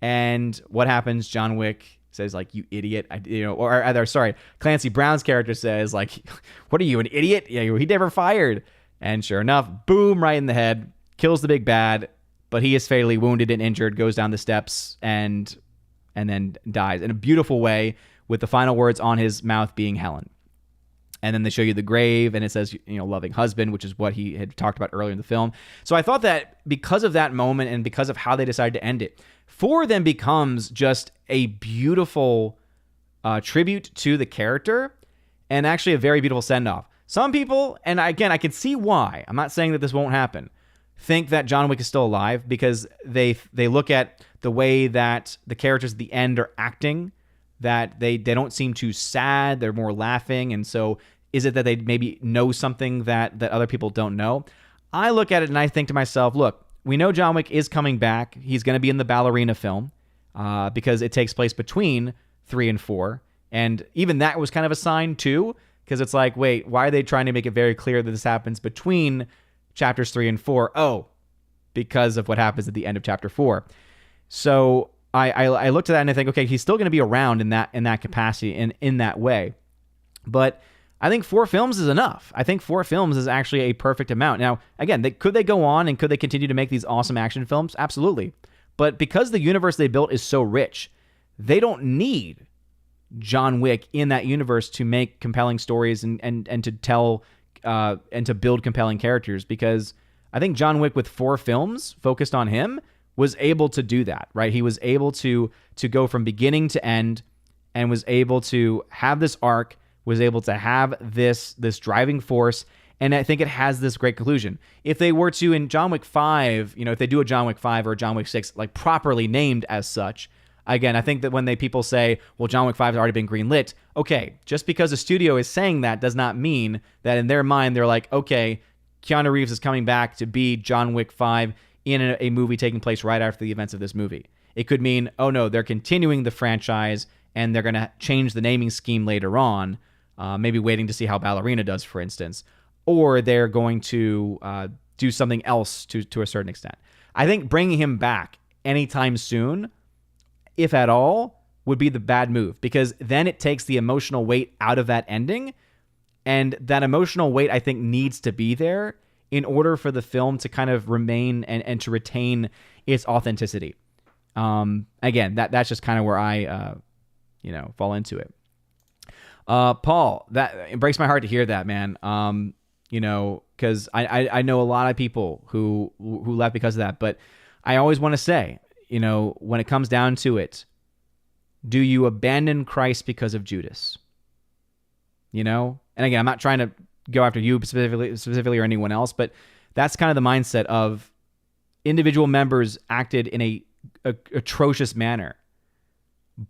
and what happens? John Wick says, like, you idiot. Clancy Brown's character says, like, what are you, an idiot? Yeah, he never fired. And sure enough, boom, right in the head, kills the big bad, but he is fatally wounded and injured, goes down the steps, and then dies in a beautiful way with the final words on his mouth being Helen. And then they show you the grave, and it says, loving husband, which is what he had talked about earlier in the film. So I thought that because of that moment and because of how they decided to end it, 4 then becomes just a beautiful tribute to the character and actually a very beautiful send-off. Some people, and again, I can see why, I'm not saying that this won't happen, think that John Wick is still alive because they look at the way that the characters at the end are acting, that they don't seem too sad, they're more laughing, and so is it that they maybe know something that other people don't know? I look at it and I think to myself, look, we know John Wick is coming back. He's going to be in the ballerina film because it takes place between 3 and 4. And even that was kind of a sign too, because it's like, wait, why are they trying to make it very clear that this happens between chapters 3 and 4? Oh, because of what happens at the end of chapter 4. So I looked at that and I think, okay, he's still going to be around in that capacity and in that way. But I think 4 films is enough. I think 4 films is actually a perfect amount. Now, again, could they go on and could they continue to make these awesome action films? Absolutely. But because the universe they built is so rich, they don't need John Wick in that universe to make compelling stories and to tell and to build compelling characters, because I think John Wick with 4 films focused on him was able to do that, right? He was able to go from beginning to end and was able to have this arc, was able to have this driving force, and I think it has this great conclusion. If they were to, in John Wick 5, if they do a John Wick 5 or a John Wick 6, like properly named as such, again, I think that when people say, well, John Wick 5 has already been greenlit, okay, just because a studio is saying that does not mean that in their mind they're like, okay, Keanu Reeves is coming back to be John Wick 5 in a movie taking place right after the events of this movie. It could mean, oh no, they're continuing the franchise and they're going to change the naming scheme later on, maybe waiting to see how Ballerina does, for instance, or they're going to do something else to a certain extent. I think bringing him back anytime soon, if at all, would be the bad move, because then it takes the emotional weight out of that ending, and that emotional weight, I think, needs to be there in order for the film to kind of remain and to retain its authenticity. Again, that's just kind of where I, fall into it. Paul, it breaks my heart to hear that, man. Because I know a lot of people who left because of that, but I always want to say, when it comes down to it, do you abandon Christ because of Judas? And again, I'm not trying to go after you specifically or anyone else, but that's kind of the mindset of individual members acted in a atrocious manner.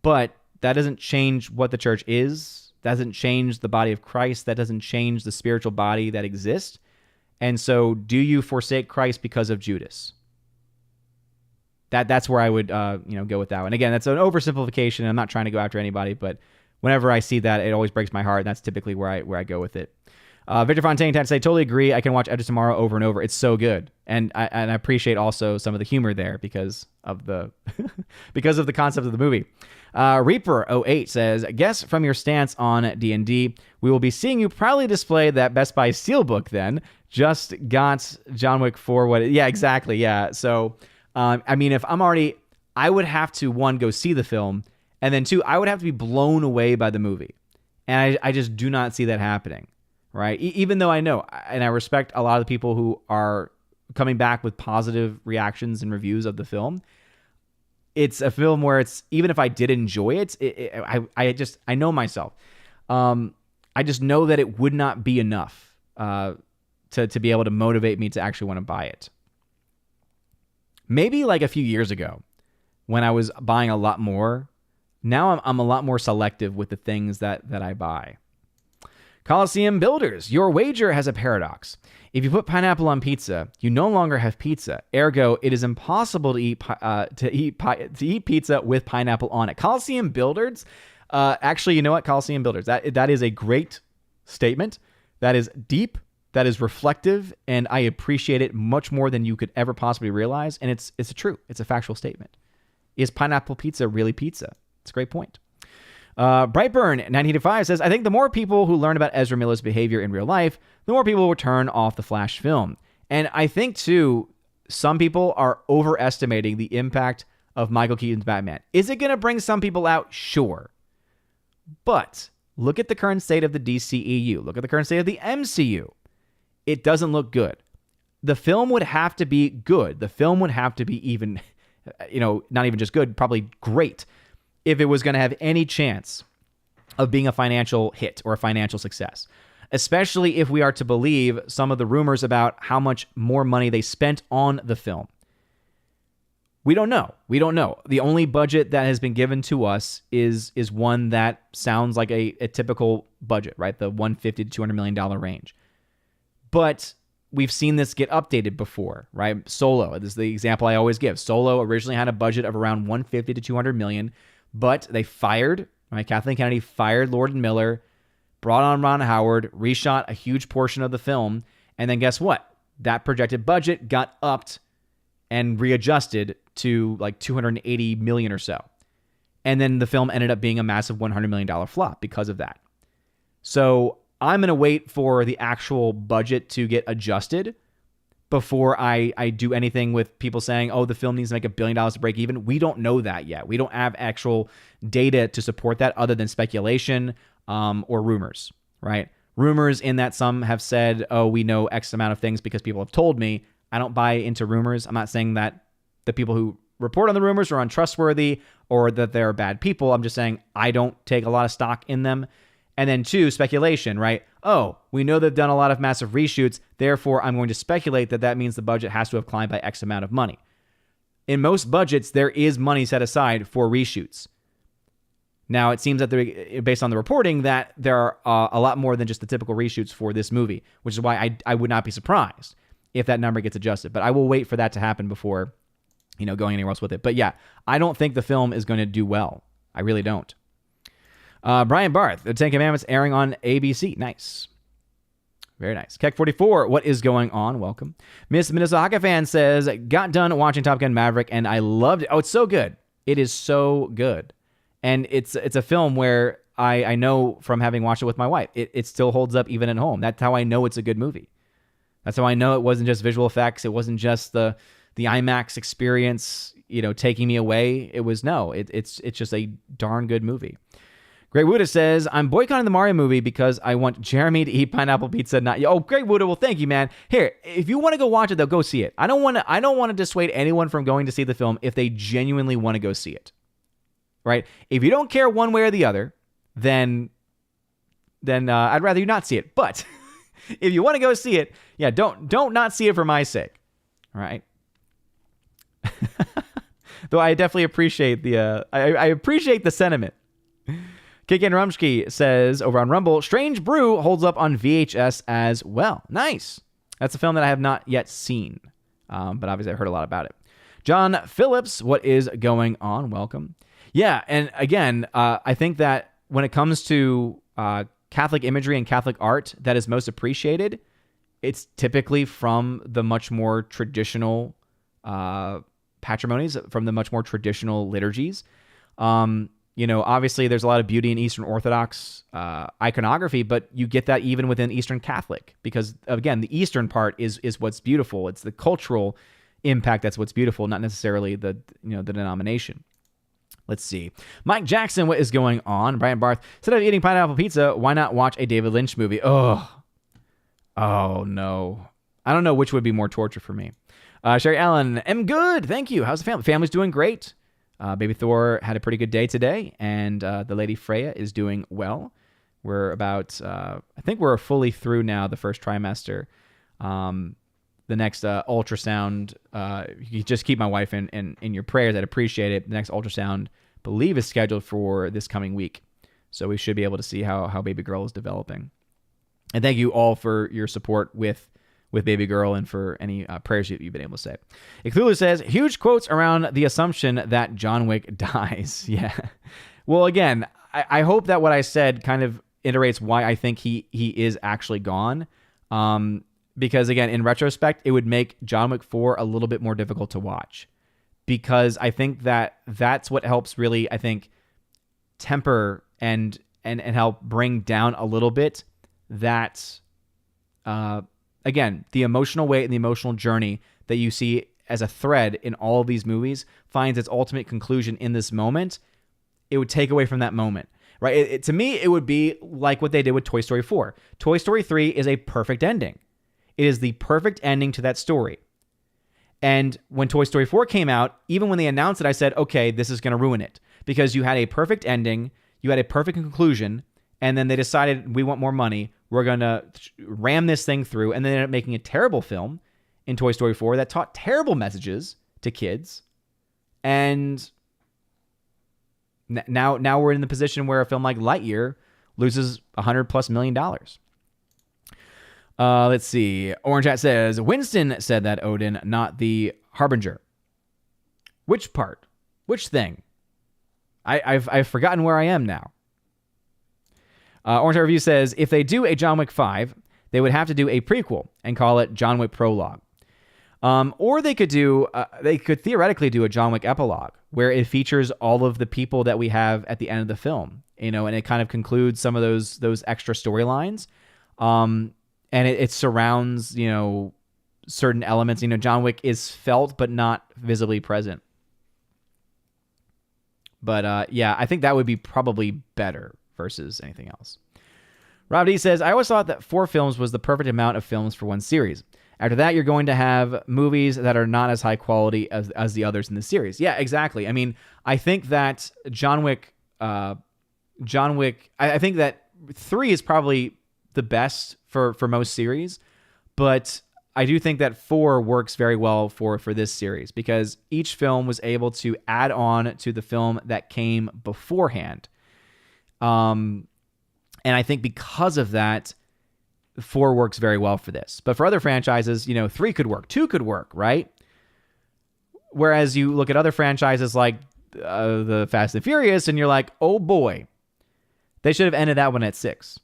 But that doesn't change what the church is. That doesn't change the body of Christ. That doesn't change the spiritual body that exists. And so, do you forsake Christ because of Judas? That's where I would go with that one. Again, that's an oversimplification. I'm not trying to go after anybody, but whenever I see that, it always breaks my heart. And that's typically where I go with it. Victor Fontaine had to say, totally agree. I can watch Edge of Tomorrow over and over. It's so good. And I appreciate also some of the humor there because of the because of the concept of the movie. Reaper08 says, guess from your stance on D&D, we will be seeing you proudly display that Best Buy Steelbook then. Just got John Wick 4. Yeah, exactly. Yeah. So, if I'm already, I would have to, one, go see the film, and then two, I would have to be blown away by the movie. And I just do not see that happening, right? Even though I know, and I respect a lot of the people who are coming back with positive reactions and reviews of the film. It's a film where it's, even if I did enjoy it, I know myself. I just know that it would not be enough to be able to motivate me to actually want to buy it. Maybe like a few years ago when I was buying a lot more. Now I'm a lot more selective with the things that I buy. Coliseum Builders, your wager has a paradox. If you put pineapple on pizza, you no longer have pizza. Ergo, it is impossible to eat pizza with pineapple on it. Coliseum Builders, actually, you know what? Coliseum Builders, that is a great statement. That is deep. That is reflective, and I appreciate it much more than you could ever possibly realize. And it's it's a factual statement. Is pineapple pizza really pizza? It's a great point. Brightburn 1985 says, I think the more people who learn about Ezra Miller's behavior in real life, the more people will turn off the Flash film. And I think, too, some people are overestimating the impact of Michael Keaton's Batman. Is it going to bring some people out? Sure. But look at the current state of the DCEU. Look at the current state of the MCU. It doesn't look good. The film would have to be good. The film would have to be even, not even just good, probably great, if it was going to have any chance of being a financial hit or a financial success, especially if we are to believe some of the rumors about how much more money they spent on the film. We don't know. The only budget that has been given to us is one that sounds like a typical budget, right? The $150 to $200 million range. But we've seen this get updated before, right? Solo, this is the example I always give. Solo originally had a budget of around $150 to $200 million. But they fired, right? Kathleen Kennedy fired Lord and Miller, brought on Ron Howard, reshot a huge portion of the film, and then guess what? That projected budget got upped and readjusted to like $280 million or so. And then the film ended up being a massive $100 million flop because of that. So I'm going to wait for the actual budget to get adjusted before I do anything with people saying, oh, the film needs to make $1 billion to break even. We don't know that yet. We don't have actual data to support that other than speculation or rumors, right? Rumors in that some have said, oh, we know X amount of things because people have told me. I don't buy into rumors. I'm not saying that the people who report on the rumors are untrustworthy or that they're bad people. I'm just saying I don't take a lot of stock in them. And then two, speculation, right? Oh, we know they've done a lot of massive reshoots. Therefore, I'm going to speculate that means the budget has to have climbed by X amount of money. In most budgets, there is money set aside for reshoots. Now, it seems that based on the reporting that there are a lot more than just the typical reshoots for this movie, which is why I would not be surprised if that number gets adjusted. But I will wait for that to happen before, going anywhere else with it. But yeah, I don't think the film is going to do well. I really don't. Brian Barth, The Ten Commandments airing on ABC. Nice. Very nice. Keck44, what is going on? Welcome. Miss Minnesota fan says, got done watching Top Gun Maverick and I loved it. Oh, it's so good. It is so good. And it's a film where I know from having watched it with my wife, it still holds up even at home. That's how I know it's a good movie. That's how I know it wasn't just visual effects. It wasn't just the IMAX experience, taking me away. It was, it's just a darn good movie. Great Wuda says, I'm boycotting the Mario movie because I want Jeremy to eat pineapple pizza. Oh, Great Wuda. Well, thank you, man. Here, if you want to go watch it, though, go see it. I don't want to dissuade anyone from going to see the film if they genuinely want to go see it. Right? If you don't care one way or the other, then I'd rather you not see it. But If you want to go see it, yeah, don't not see it for my sake. All right. Though I definitely appreciate the I appreciate the sentiment. Kikin Rumsky says over on Rumble, Strange Brew holds up on VHS as well. Nice. That's a film that I have not yet seen, but obviously I've heard a lot about it. John Phillips, what is going on? Welcome. Yeah, and again, I think that when it comes to Catholic imagery and Catholic art that is most appreciated, it's typically from the much more traditional patrimonies, from the much more traditional liturgies. Obviously there's a lot of beauty in Eastern Orthodox iconography, but you get that even within Eastern Catholic, because again, the Eastern part is what's beautiful. It's the cultural impact that's what's beautiful, not necessarily the denomination. Let's see. Mike Jackson, what is going on? Brian Barth, instead of eating pineapple pizza, why not watch a David Lynch movie? Oh no. I don't know which would be more torture for me. Sherry Allen, I'm good. Thank you. How's the family? Family's doing great. Baby Thor had a pretty good day today, and the lady Freya is doing well. We're about, I think we're fully through now the first trimester. The next ultrasound, you just keep my wife in your prayers. I'd appreciate it. The next ultrasound, I believe, is scheduled for this coming week. So we should be able to see how baby girl is developing. And thank you all for your support with baby girl and for any prayers you've been able to say. Icthulu says, huge quotes around the assumption that John Wick dies. Yeah. Well, again, I hope that what I said kind of iterates why I think he is actually gone. Because again, in retrospect, it would make John Wick 4 a little bit more difficult to watch, because I think that's what helps really, I think, temper and help bring down a little bit that, again, the emotional weight and the emotional journey that you see as a thread in all of these movies finds its ultimate conclusion in this moment. It would take away from that moment, right? To me, it would be like what they did with Toy Story 4. Toy Story 3 is a perfect ending. It is the perfect ending to that story. And when Toy Story 4 came out, even when they announced it, I said, okay, this is going to ruin it, because you had a perfect ending, you had a perfect conclusion, and then they decided we want more money. We're going to ram this thing through, and they ended up making a terrible film in Toy Story 4 that taught terrible messages to kids. And now we're in the position where a film like Lightyear loses $100+ million. Let's see. Orange Hat says, Winston said that Odin, not the Harbinger. Which part? Which thing? I've forgotten where I am now. Orange Hat Review says, if they do a John Wick 5, they would have to do a prequel and call it John Wick Prologue. Or they could theoretically do a John Wick epilogue, where it features all of the people that we have at the end of the film, and it kind of concludes some of those extra storylines. And it surrounds, certain elements. John Wick is felt but not visibly present. But yeah, I think that would be probably better versus anything else. Rob D says, I always thought that 4 films was the perfect amount of films for one series. After that, you're going to have movies that are not as high quality as the others in the series. Yeah, exactly. I mean, I think that John Wick, I think that 3 is probably the best for most series, but I do think that 4 works very well for this series, because each film was able to add on to the film that came beforehand. And I think because of that, 4 works very well for this. But for other franchises, 3 could work, 2 could work, right? Whereas you look at other franchises like the Fast and Furious, and you're like, oh boy, they should have ended that one at 6.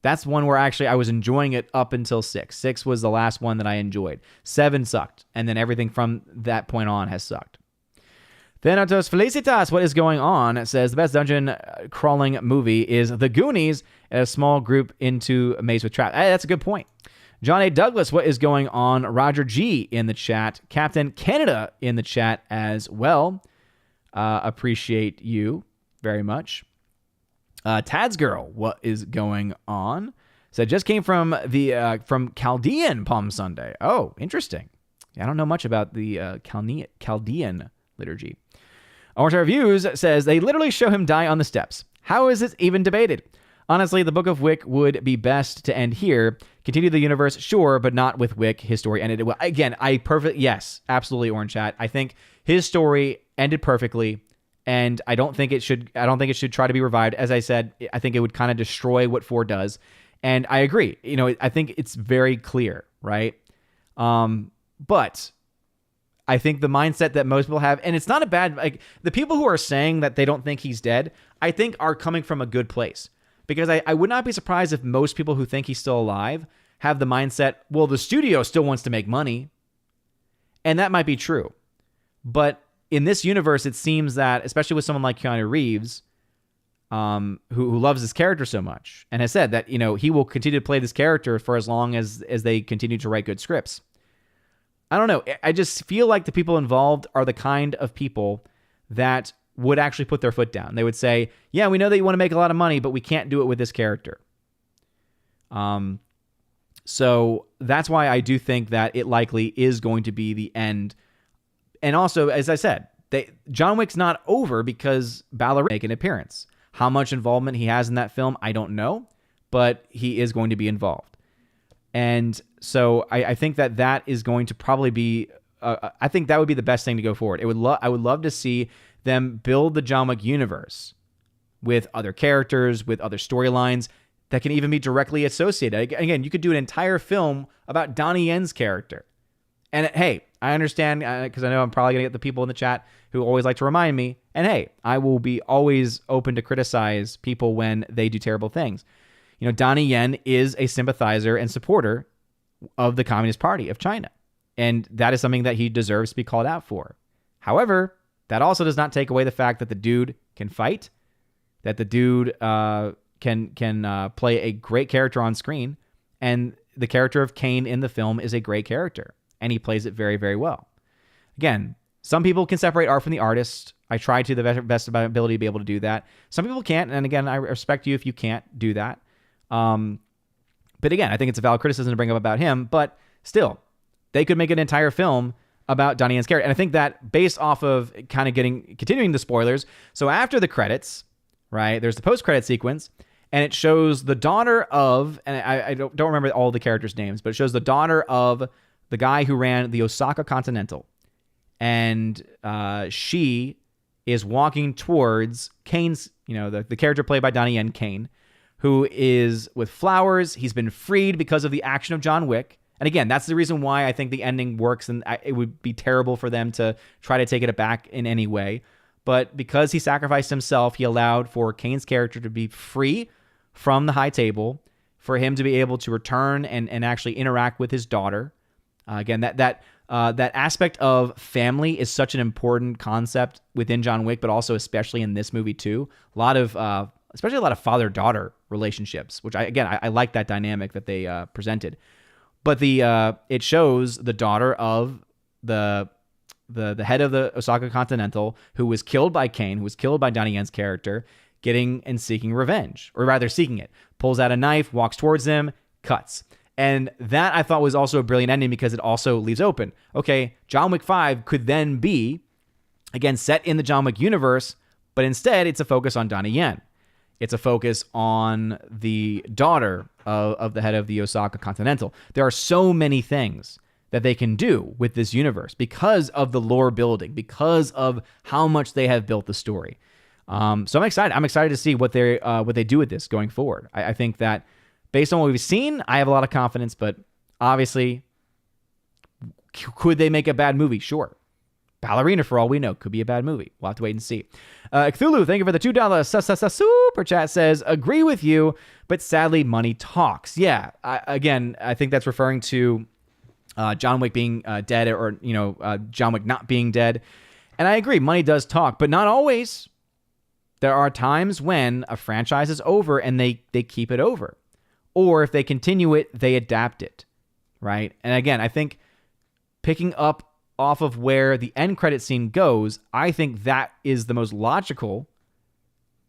That's one where actually I was enjoying it up until 6. 6 was the last one that I enjoyed. 7 sucked, and then everything from that point on has sucked. Thanatos Felicitas, what is going on? It says, the best dungeon crawling movie is The Goonies, a small group into a maze with traps. Hey, that's a good point. John A. Douglas, what is going on? Roger G in the chat. Captain Canada in the chat as well. Appreciate you very much. Tad's Girl, what is going on? So just came from from Chaldean Palm Sunday. Oh, interesting. I don't know much about the Chaldean liturgy. Orange Reviews says they literally show him die on the steps. How is it even debated? Honestly, the Book of Wick would be best to end here. Continue the universe, sure, but not with Wick. His story ended well. Again, yes, absolutely, Orange Chat. I think his story ended perfectly, and I don't think it should try to be revived. As I said, I think it would kind of destroy what 4 does. And I agree. I think it's very clear, right? But I think the mindset that most people have, and it's not a bad, like, the people who are saying that they don't think he's dead, I think are coming from a good place. Because I would not be surprised if most people who think he's still alive have the mindset, well, the studio still wants to make money. And that might be true. But in this universe, it seems that, especially with someone like Keanu Reeves, who loves his character so much and has said that, he will continue to play this character for as long as they continue to write good scripts. I don't know. I just feel like the people involved are the kind of people that would actually put their foot down. They would say, yeah, we know that you want to make a lot of money, but we can't do it with this character. So that's why I do think that it likely is going to be the end. And also, as I said, John Wick's not over because Ballerina make an appearance. How much involvement he has in that film, I don't know, but he is going to be involved. And so I think that is going to probably be, I think that would be the best thing to go forward. I would love to see them build the John Wick universe with other characters, with other storylines that can even be directly associated. Again, you could do an entire film about Donnie Yen's character. And hey, I understand, because I know I'm probably going to get the people in the chat who always like to remind me. And hey, I will be always open to criticize people when they do terrible things. Donnie Yen is a sympathizer and supporter of the Communist Party of China. And that is something that he deserves to be called out for. However, that also does not take away the fact that the dude can fight, that the dude can play a great character on screen, and the character of Kane in the film is a great character, and he plays it very, very well. Again, some people can separate art from the artist. I try to the best of my ability to be able to do that. Some people can't, and again, I respect you if you can't do that. But again, I think it's a valid criticism to bring up about him, but still, they could make an entire film about Donnie Yen's character. And I think that based off of kind of continuing the spoilers, so after the credits, right, there's the post-credit sequence, and it shows the daughter of, and I don't remember all the characters' names, but it shows the daughter of the guy who ran the Osaka Continental. And she is walking towards Kane's, the character played by Donnie Yen, Kane, who is with flowers. He's been freed because of the action of John Wick. And again, that's the reason why I think the ending works, and it would be terrible for them to try to take it back in any way. But because he sacrificed himself, he allowed for Kane's character to be free from the high table, for him to be able to return and actually interact with his daughter. Again, that aspect of family is such an important concept within John Wick, but also especially in this movie too. Especially a lot of father-daughter relationships, which I like that dynamic that they presented. But it shows the daughter of the head of the Osaka Continental, who was killed by Kane, who was killed by Donnie Yen's character, getting and seeking revenge, or rather seeking it. Pulls out a knife, walks towards him, cuts. And that I thought was also a brilliant ending because it also leaves open. Okay, John Wick 5 could then be, again, set in the John Wick universe, but instead it's a focus on Donnie Yen. It's a focus on the daughter of the head of the Osaka Continental. There are so many things that they can do with this universe because of the lore building, because of how much they have built the story. So I'm excited. I'm excited to see what they do with this going forward. I think that based on what we've seen, I have a lot of confidence, but obviously, could they make a bad movie? Sure. Ballerina, for all we know, could be a bad movie. We'll have to wait and see. Cthulhu, thank you for the $2 super chat, says, agree with you, but sadly, money talks. Yeah, I think that's referring to John Wick being dead, or John Wick not being dead. And I agree, money does talk, but not always. There are times when a franchise is over and they keep it over. Or if they continue it, they adapt it, right? And again, I think picking up off of where the end credit scene goes, I think that is the most logical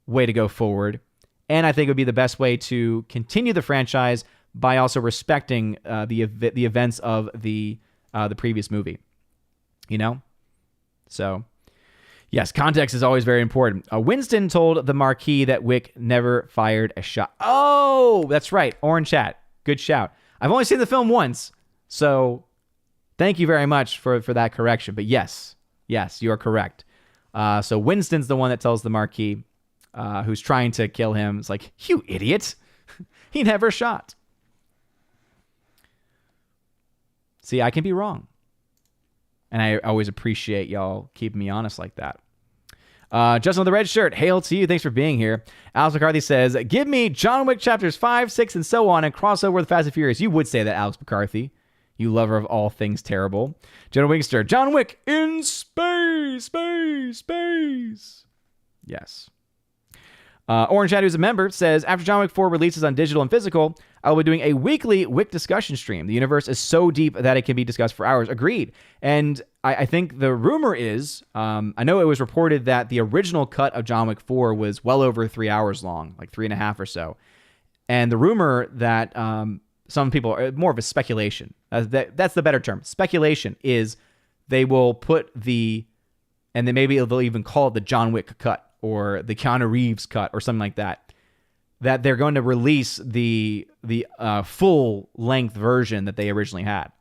way to go forward. And I think it would be the best way to continue the franchise by also respecting the events of the previous movie. So, Yes, context is always very important. Winston told the Marquis that Wick never fired a shot. Oh, that's right. Orange Chat. Good shout. I've only seen the film once, so thank you very much for that correction. But yes, you are correct. So Winston's the one that tells the Marquis, who's trying to kill him. It's like, you idiot. He never shot. See, I can be wrong. And I always appreciate y'all keeping me honest like that. Justin with the red shirt, hail to you. Thanks for being here. Alex McCarthy says, give me John Wick chapters 5, 6, and so on, and crossover with Fast and Furious. You would say that, Alex McCarthy. You lover of all things terrible. Jenna Wingster, John Wick in space. Yes. Orange Shadow, who's a member, says, after John Wick 4 releases on digital and physical, I'll be doing a weekly Wick discussion stream. The universe is so deep that it can be discussed for hours. Agreed. And I think the rumor is, I know it was reported that the original cut of John Wick 4 was well over 3 hours long, like 3.5 or so. And the rumor that some people, more of a speculation, that's the better term, speculation, is they will put and then maybe they'll even call it the John Wick cut or the Keanu Reeves cut or something like that, that they're going to release the full length version that they originally had,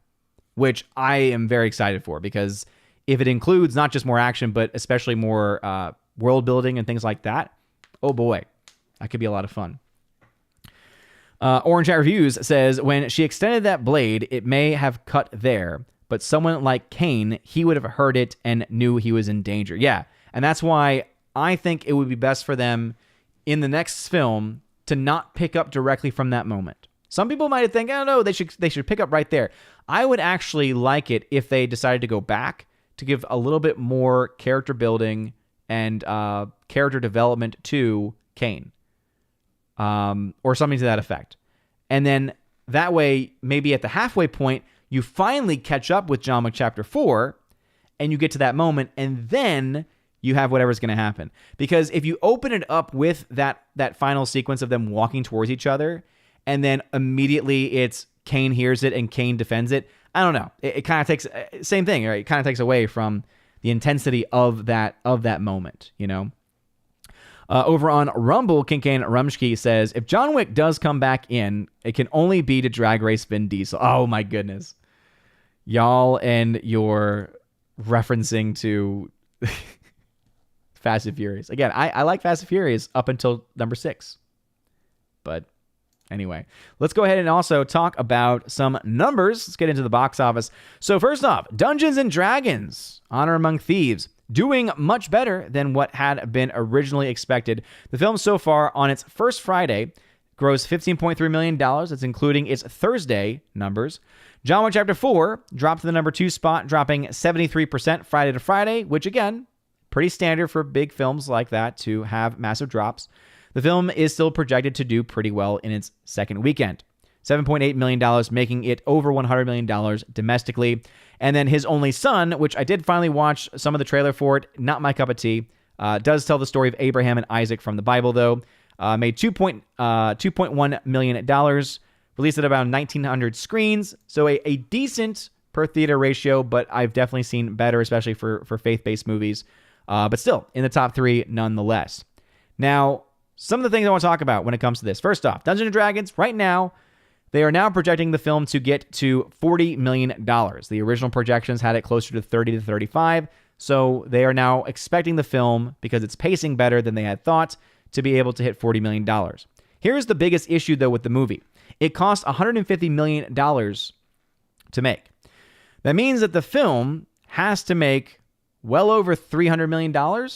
which I am very excited for, because if it includes not just more action, but especially more world building and things like that, oh boy, that could be a lot of fun. Orange Hat Reviews says, when she extended that blade, it may have cut there, but someone like Kane, he would have heard it and knew he was in danger. Yeah, and that's why I think it would be best for them in the next film to not pick up directly from that moment. Some people might think, oh no, they should pick up right there. I would actually like it if they decided to go back to give a little bit more character building and character development to Kane, or something to that effect. And then that way, maybe at the halfway point, you finally catch up with John Wick Chapter 4, and you get to that moment, and then you have whatever's going to happen. Because if you open it up with that final sequence of them walking towards each other, and then immediately it's Kane hears it and Kane defends it, I don't know. It kind of takes, same thing, right? It kind of takes away from the intensity of that moment, you know? Over on Rumble, Kincaid Rumsky says, if John Wick does come back in, it can only be to drag race Vin Diesel. Oh my goodness. Y'all and your referencing to Fast and Furious. Again, I like Fast and Furious up until number 6. But anyway, let's go ahead and also talk about some numbers. Let's get into the box office. So first off, Dungeons and Dragons, Honor Among Thieves, doing much better than what had been originally expected. The film so far on its first Friday grossed $15.3 million. That's including its Thursday numbers. John Wick Chapter 4 dropped to the number 2 spot, dropping 73% Friday to Friday, which again, pretty standard for big films like that to have massive drops. The film is still projected to do pretty well in its second weekend. $7.8 million, making it over $100 million domestically. And then His Only Son, which I did finally watch some of the trailer for it, not my cup of tea, does tell the story of Abraham and Isaac from the Bible, though. Made $2.1 million, released at about 1,900 screens, so a decent per theater ratio, but I've definitely seen better, especially for faith-based movies. But still, in the top 3 nonetheless. Now, some of the things I want to talk about when it comes to this. First off, Dungeons & Dragons, right now, they are now projecting the film to get to $40 million. The original projections had it closer to 30 to 35, so they are now expecting the film, because it's pacing better than they had thought, to be able to hit $40 million. Here's the biggest issue, though, with the movie. It cost $150 million to make. That means that the film has to make well over $300 million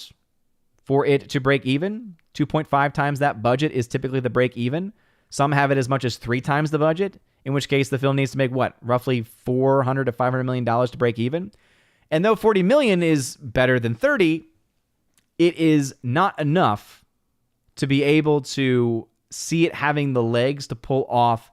for it to break even. 2.5 times that budget is typically the break even. Some have it as much as 3 times the budget, in which case the film needs to make roughly $400 to $500 million to break even. And though 40 million is better than 30, it is not enough to be able to see it having the legs to pull off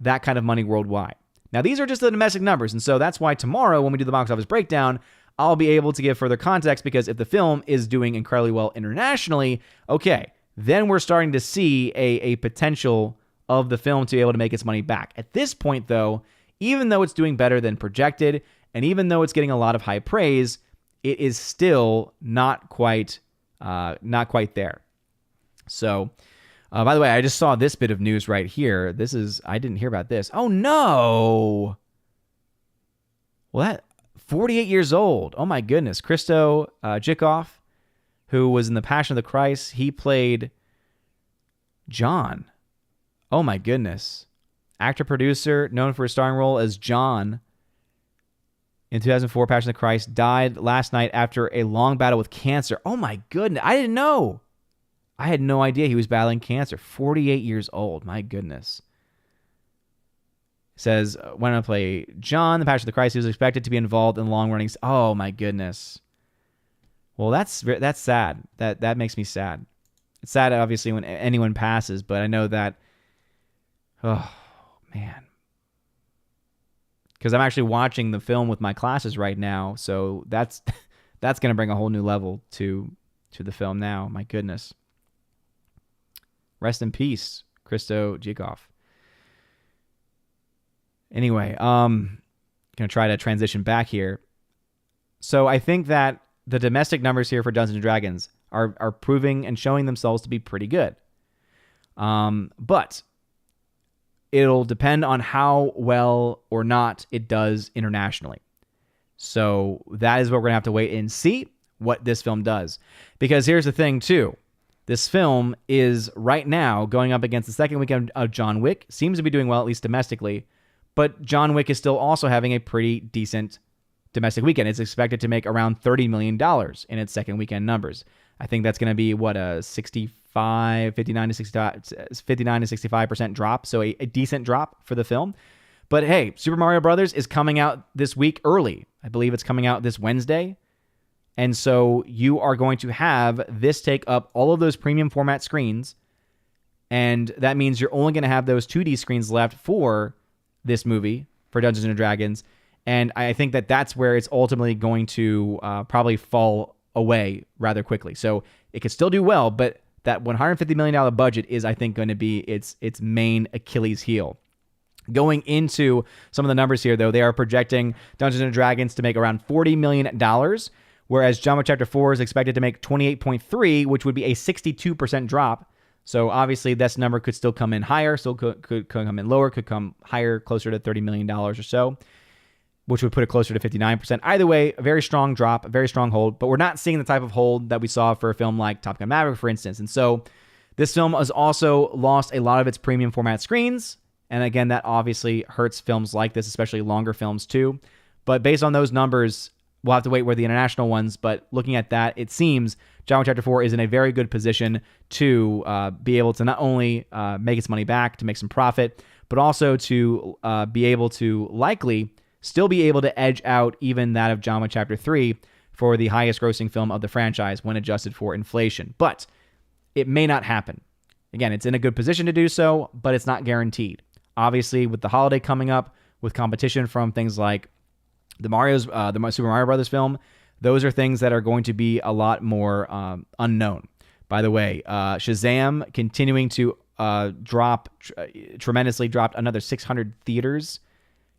that kind of money worldwide. Now, these are just the domestic numbers, and so that's why tomorrow, when we do the box office breakdown, I'll be able to give further context, because if the film is doing incredibly well internationally, okay, then we're starting to see a potential of the film to be able to make its money back. At this point, though, even though it's doing better than projected, and even though it's getting a lot of high praise, it is still not quite there. So, by the way, I just saw this bit of news right here. I didn't hear about this. Oh no! Well, that 48 years old. Oh my goodness, Christo Jikoff, who was in The Passion of the Christ, he played John. Oh my goodness. Actor, producer, known for his starring role as John in 2004 Passion of the Christ, died last night after a long battle with cancer. Oh my goodness. I didn't know. I had no idea he was battling cancer. 48 years old. My goodness. It says, went on to play John, the Passion of the Christ. He was expected to be involved in long running. Oh my goodness. Well, that's sad. That makes me sad. It's sad, obviously, when anyone passes, but I know that, oh, man. Because I'm actually watching the film with my classes right now, so that's going to bring a whole new level to the film now. My goodness. Rest in peace, Christo Jikoff. Anyway, going to try to transition back here. So I think that the domestic numbers here for Dungeons & Dragons are proving and showing themselves to be pretty good. But it'll depend on how well or not it does internationally. So that is what we're going to have to wait and see what this film does. Because here's the thing, too. This film is right now going up against the second weekend of John Wick. Seems to be doing well, at least domestically. But John Wick is still also having a pretty decent domestic weekend. It's expected to make around $30 million in its second weekend numbers. I think that's going to be, a 59 to 65% drop. So a decent drop for the film. But hey, Super Mario Brothers is coming out this week early. I believe it's coming out this Wednesday. And so you are going to have this take up all of those premium format screens. And that means you're only going to have those 2D screens left for this movie, for Dungeons & Dragons. And I think that that's where it's ultimately going to probably fall away rather quickly. So it could still do well, but that $150 million budget is, I think, going to be its main Achilles heel. Going into some of the numbers here, though, they are projecting Dungeons & Dragons to make around $40 million, whereas John Wick Chapter 4 is expected to make 28.3, which would be a 62% drop. So obviously this number could still come in higher, still could come in lower, could come higher, closer to $30 million or so, which would put it closer to 59%. Either way, a very strong drop, a very strong hold, but we're not seeing the type of hold that we saw for a film like Top Gun Maverick, for instance. And so this film has also lost a lot of its premium format screens. And again, that obviously hurts films like this, especially longer films too. But based on those numbers, we'll have to wait for the international ones. But looking at that, it seems John Wick Chapter 4 is in a very good position to be able to not only make its money back, to make some profit, but also to be able to likely still be able to edge out even that of John Wick Chapter 3 for the highest grossing film of the franchise when adjusted for inflation. But it may not happen. Again, it's in a good position to do so, but it's not guaranteed. Obviously, with the holiday coming up, with competition from things like the Super Mario Brothers film, those are things that are going to be a lot more unknown. By the way, Shazam continuing to drop tremendously, dropped another 600 theaters,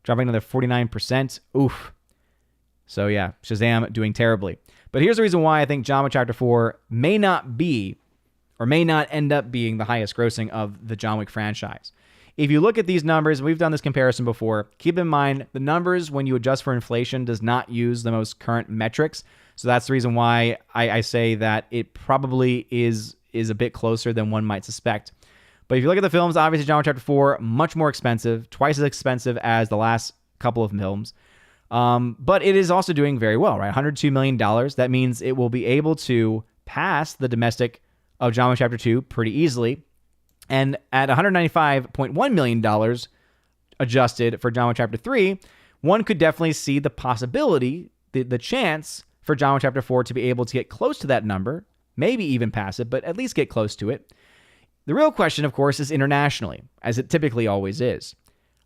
dropping another 49%. Oof. So yeah, Shazam doing terribly. But here's the reason why I think John Wick Chapter 4 may not be, or may not end up being, the highest grossing of the John Wick franchise. If you look at these numbers, we've done this comparison before, keep in mind the numbers when you adjust for inflation does not use the most current metrics. So that's the reason why I say that it probably is a bit closer than one might suspect. But if you look at the films, obviously John Wick Chapter 4, much more expensive, twice as expensive as the last couple of films. But it is also doing very well, right? $102 million. That means it will be able to pass the domestic of John Wick Chapter 2 pretty easily. And at $195.1 million adjusted for John Wick Chapter 3, one could definitely see the possibility, the chance for John Wick Chapter 4 to be able to get close to that number, maybe even pass it, but at least get close to it. The real question, of course, is internationally, as it typically always is.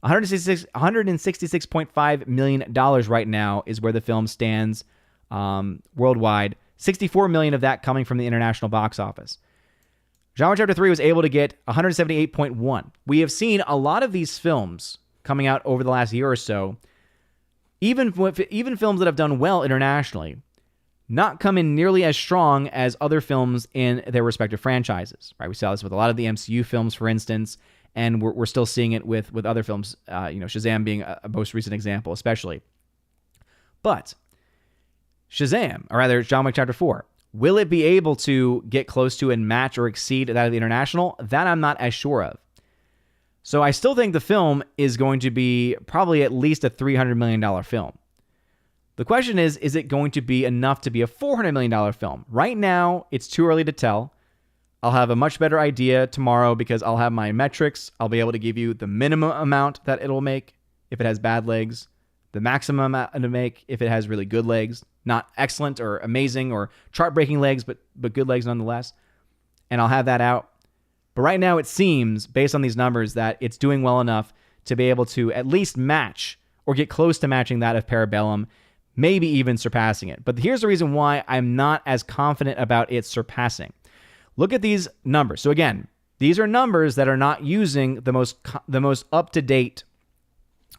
$166.5 million right now is where the film stands worldwide. $64 million of that coming from the international box office. John Wick Chapter 3 was able to get 178.1. We have seen a lot of these films coming out over the last year or so, even films that have done well internationally, not come in nearly as strong as other films in their respective franchises, right? We saw this with a lot of the MCU films, for instance, and we're still seeing it with other films, Shazam being a most recent example, especially. But Shazam, or rather John Wick Chapter 4, will it be able to get close to and match or exceed that of the international? That I'm not as sure of. So I still think the film is going to be probably at least a $300 million film. The question is it going to be enough to be a $400 million film? Right now, it's too early to tell. I'll have a much better idea tomorrow because I'll have my metrics. I'll be able to give you the minimum amount that it'll make if it has bad legs, the maximum amount to make if it has really good legs, not excellent or amazing or chart-breaking legs, but good legs nonetheless. And I'll have that out. But right now, it seems, based on these numbers, that it's doing well enough to be able to at least match or get close to matching that of Parabellum, maybe even surpassing it. But here's the reason why I'm not as confident about it surpassing. Look at these numbers. So again, these are numbers that are not using the most up-to-date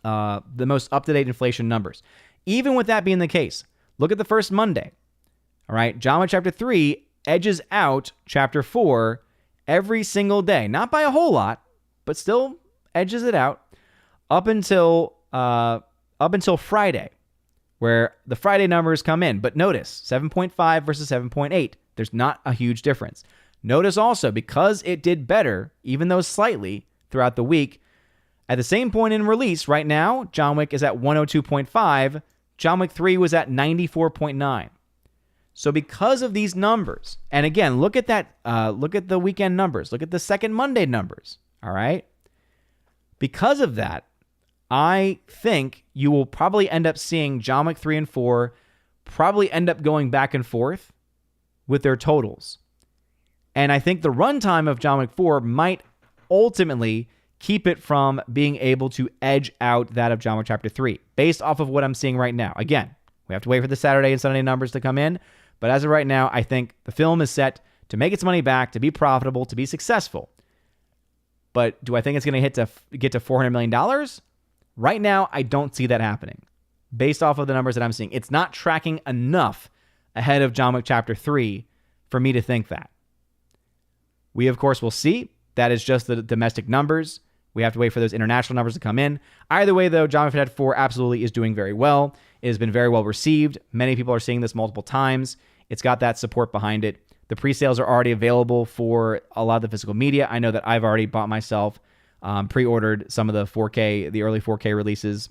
inflation numbers. Even with that being the case, look at the first Monday. All right, John Wick Chapter 3 edges out Chapter 4 every single day. Not by a whole lot, but still edges it out up until Friday, where the Friday numbers come in. But notice, 7.5 versus 7.8. There's not a huge difference. Notice also, because it did better, even though slightly, throughout the week, at the same point in release, right now, John Wick is at 102.5. John Wick 3 was at 94.9. So because of these numbers, and again, look at that. Look at the weekend numbers. Look at the second Monday numbers. All right. Because of that, I think you will probably end up seeing John Wick 3 and 4 probably end up going back and forth with their totals. And I think the runtime of John Wick 4 might ultimately keep it from being able to edge out that of John Wick Chapter 3, based off of what I'm seeing right now. Again, we have to wait for the Saturday and Sunday numbers to come in. But as of right now, I think the film is set to make its money back, to be profitable, to be successful. But do I think it's going to get to $400 million? Right now, I don't see that happening. Based off of the numbers that I'm seeing, it's not tracking enough ahead of John Wick Chapter 3 for me to think that. We, of course, will see. That is just the domestic numbers. We have to wait for those international numbers to come in. Either way, though, John Wick 4 absolutely is doing very well. It has been very well received. Many people are seeing this multiple times. It's got that support behind it. The pre-sales are already available for a lot of the physical media. I know that I've already bought myself, pre-ordered some of the 4K, the early 4K releases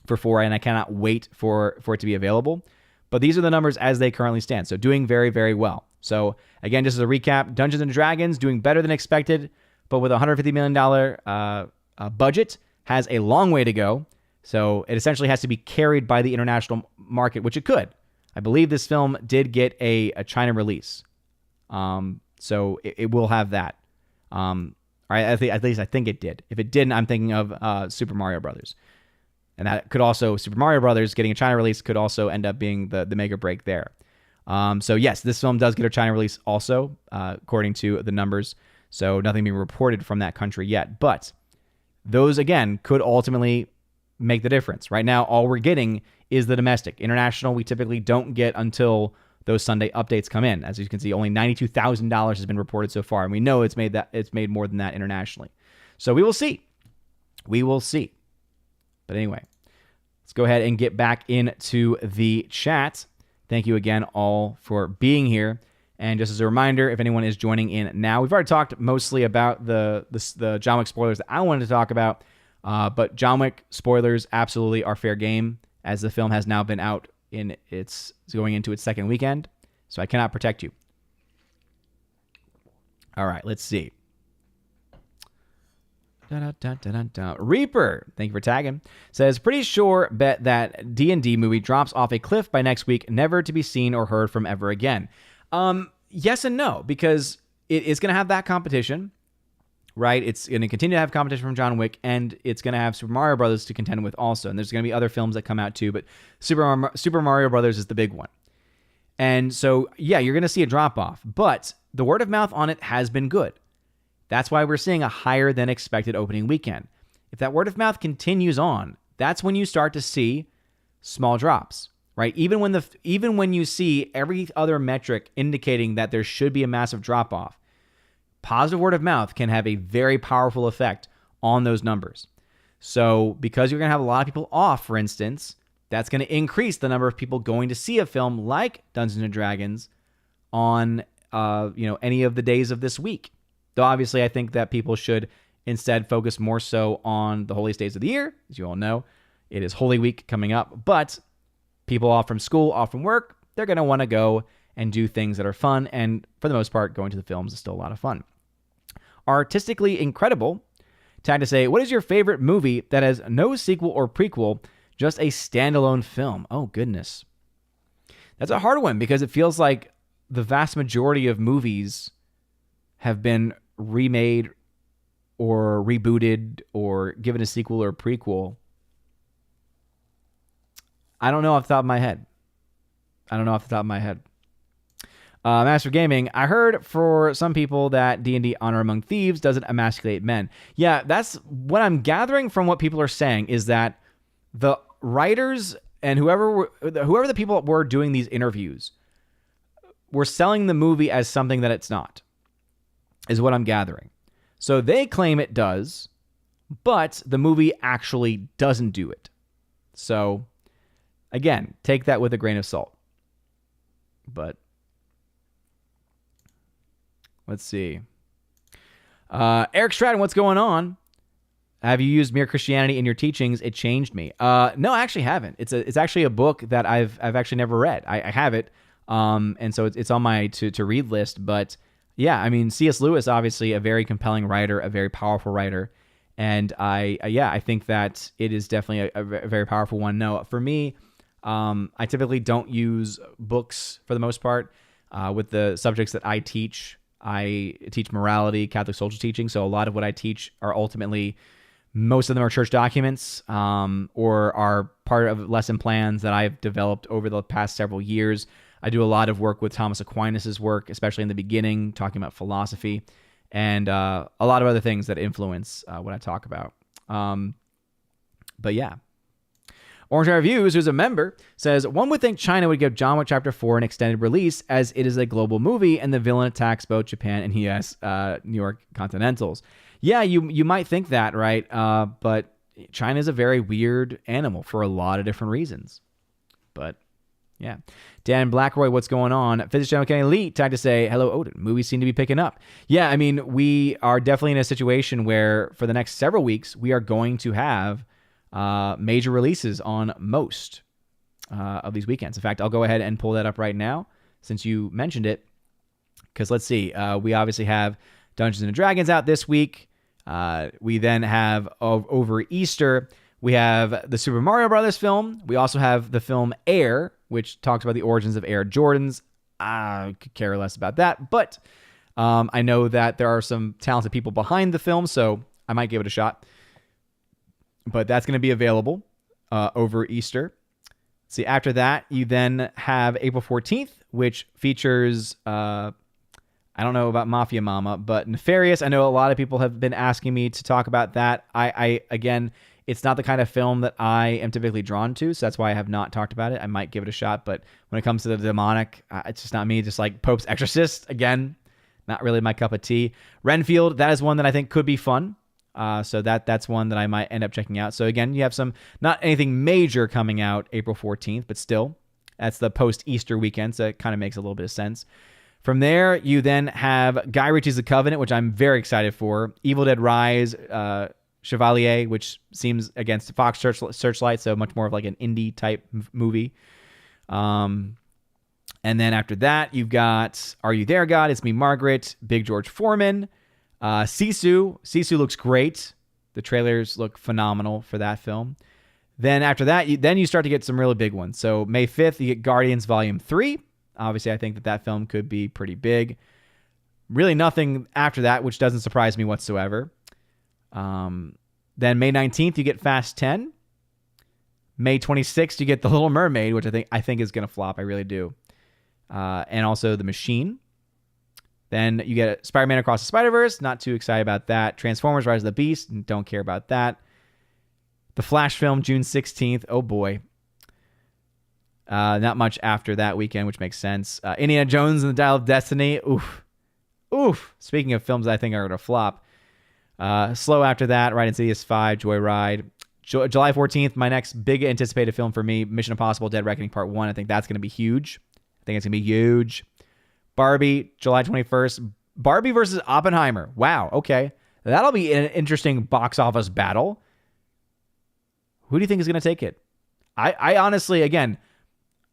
for 4, and I cannot wait for it to be available. But these are the numbers as they currently stand. So doing very, very well. So again, just as a recap, Dungeons & Dragons doing better than expected, but with a $150 million budget, has a long way to go. So it essentially has to be carried by the international market, which it could. I believe this film did get a China release. So it will have that. At least I think it did. If it didn't, I'm thinking of Super Mario Brothers. And that could also, Super Mario Brothers getting a China release could also end up being the make or break there. So yes, this film does get a China release also, according to the numbers. So nothing being reported from that country yet. But those, again, could ultimately make the difference. Right now, all we're getting is the domestic. International, we typically don't get until those Sunday updates come in. As you can see, only $92,000 has been reported so far, and we know it's made more than that internationally. So we will see. We will see. But anyway, let's go ahead and get back into the chat. Thank you again all for being here. And just as a reminder, if anyone is joining in now, we've already talked mostly about the John Wick spoilers that I wanted to talk about. But John Wick spoilers absolutely are fair game, as the film has now been out it's going into its second weekend. So I cannot protect you. All right, let's see. Reaper, thank you for tagging, says, pretty sure bet that D&D movie drops off a cliff by next week, never to be seen or heard from ever again. Yes and no, because it is going to have that competition, right? It's going to continue to have competition from John Wick, and it's going to have Super Mario Brothers to contend with also. And there's going to be other films that come out too, but Super Mario Brothers is the big one. And so, yeah, you're going to see a drop off, but the word of mouth on it has been good. That's why we're seeing a higher than expected opening weekend. If that word of mouth continues on, that's when you start to see small drops, right? Even when you see every other metric indicating that there should be a massive drop off, positive word of mouth can have a very powerful effect on those numbers. So because you're going to have a lot of people off, for instance, that's going to increase the number of people going to see a film like Dungeons and Dragons on any of the days of this week. Though obviously I think that people should instead focus more so on the holiest days of the year. As you all know, it is Holy Week coming up, but people off from school, off from work, they're going to want to go and do things that are fun. And for the most part, going to the films is still a lot of fun. Artistically Incredible tagged to say, what is your favorite movie that has no sequel or prequel, just a standalone film? Oh, goodness. That's a hard one because it feels like the vast majority of movies have been remade or rebooted or given a sequel or prequel. I don't know off the top of my head. Master Gaming, I heard for some people that D&D Honor Among Thieves doesn't emasculate men. Yeah, that's what I'm gathering from what people are saying, is that the writers and whoever the people were doing these interviews were selling the movie as something that it's not, is what I'm gathering. So they claim it does, but the movie actually doesn't do it. So, again, take that with a grain of salt. But let's see. Eric Stratton, what's going on? Have you used Mere Christianity in your teachings? It changed me. No, I actually haven't. It's actually a book that I've actually never read. I have it, and so it's on my to read list. But yeah, I mean, C.S. Lewis, obviously a very compelling writer, a very powerful writer, and I think that it is definitely a very powerful one. No, for me, I typically don't use books for the most part with the subjects that I teach. I teach morality, Catholic social teaching, so a lot of what I teach are ultimately, most of them are church documents or are part of lesson plans that I've developed over the past several years. I do a lot of work with Thomas Aquinas' work, especially in the beginning, talking about philosophy, and a lot of other things that influence what I talk about. But yeah. Orange Reviews, who's a member, says, one would think China would give John Wick Chapter 4 an extended release as it is a global movie and the villain attacks both Japan and U.S. New York Continentals. Yeah, you might think that, right? But China is a very weird animal for a lot of different reasons. But yeah. Dan Blackroy, what's going on? Physics Channel Kenny Lee tagged to say, hello, Odin. Movies seem to be picking up. Yeah, I mean, we are definitely in a situation where for the next several weeks, we are going to have major releases on most of these weekends. In fact, I'll go ahead and pull that up right now since you mentioned it. Because let's see, we obviously have Dungeons and Dragons out this week. We then have over Easter, we have the Super Mario Brothers film. We also have the film Air, which talks about the origins of Air Jordans. I could care less about that, but I know that there are some talented people behind the film, so I might give it a shot. But that's going to be available over Easter. See, after that, you then have April 14th, which features, I don't know about Mafia Mama, but Nefarious. I know a lot of people have been asking me to talk about that. I again, it's not the kind of film that I am typically drawn to, so that's why I have not talked about it. I might give it a shot, but when it comes to the demonic, it's just not me. Just like Pope's Exorcist, again, not really my cup of tea. Renfield, that is one that I think could be fun. So that's one that I might end up checking out. So again, you have some, not anything major coming out April 14th, but still, that's the post-Easter weekend, so it kind of makes a little bit of sense. From there, you then have Guy Ritchie's The Covenant, which I'm very excited for. Evil Dead Rise, Chevalier, which seems against Fox Searchlight, so much more of like an indie type movie. And then after that, you've got Are You There, God? It's Me, Margaret, Big George Foreman, Sisu. Sisu looks great. The trailers look phenomenal for that film. Then after that, you start to get some really big ones. So May 5th, you get Guardians Volume 3. Obviously, I think that film could be pretty big. Really nothing after that, which doesn't surprise me whatsoever. Then May 19th, you get Fast 10. May 26th, you get The Little Mermaid, which I think is going to flop. I really do. And also The Machine. Then you get Spider-Man Across the Spider-Verse. Not too excited about that. Transformers Rise of the Beast. Don't care about that. The Flash film, June 16th. Oh, boy. Not much after that weekend, which makes sense. Indiana Jones and the Dial of Destiny. Oof. Speaking of films that I think are going to flop. Slow after that. Right, Insidious 5, Joyride. July 14th, my next big anticipated film for me, Mission Impossible Dead Reckoning Part 1. I think that's going to be huge. Barbie, July 21st. Barbie versus Oppenheimer. Wow, okay. That'll be an interesting box office battle. Who do you think is going to take it? I honestly, again,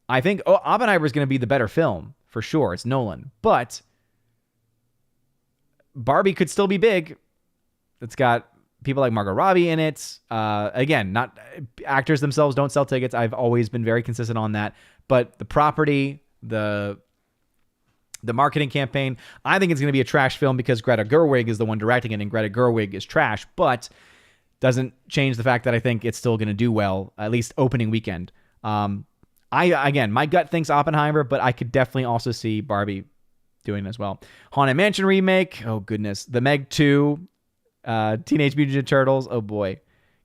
I think Oppenheimer is going to be the better film, for sure. It's Nolan. But Barbie could still be big. It's got people like Margot Robbie in it. Again, not actors themselves don't sell tickets. I've always been very consistent on that. But the property, the marketing campaign, I think it's going to be a trash film because Greta Gerwig is the one directing it, and Greta Gerwig is trash, but doesn't change the fact that I think it's still going to do well, at least opening weekend. Again, my gut thinks Oppenheimer, but I could definitely also see Barbie doing it as well. Haunted Mansion remake. Oh, goodness. The Meg 2. Teenage Mutant Ninja Turtles. Oh, boy.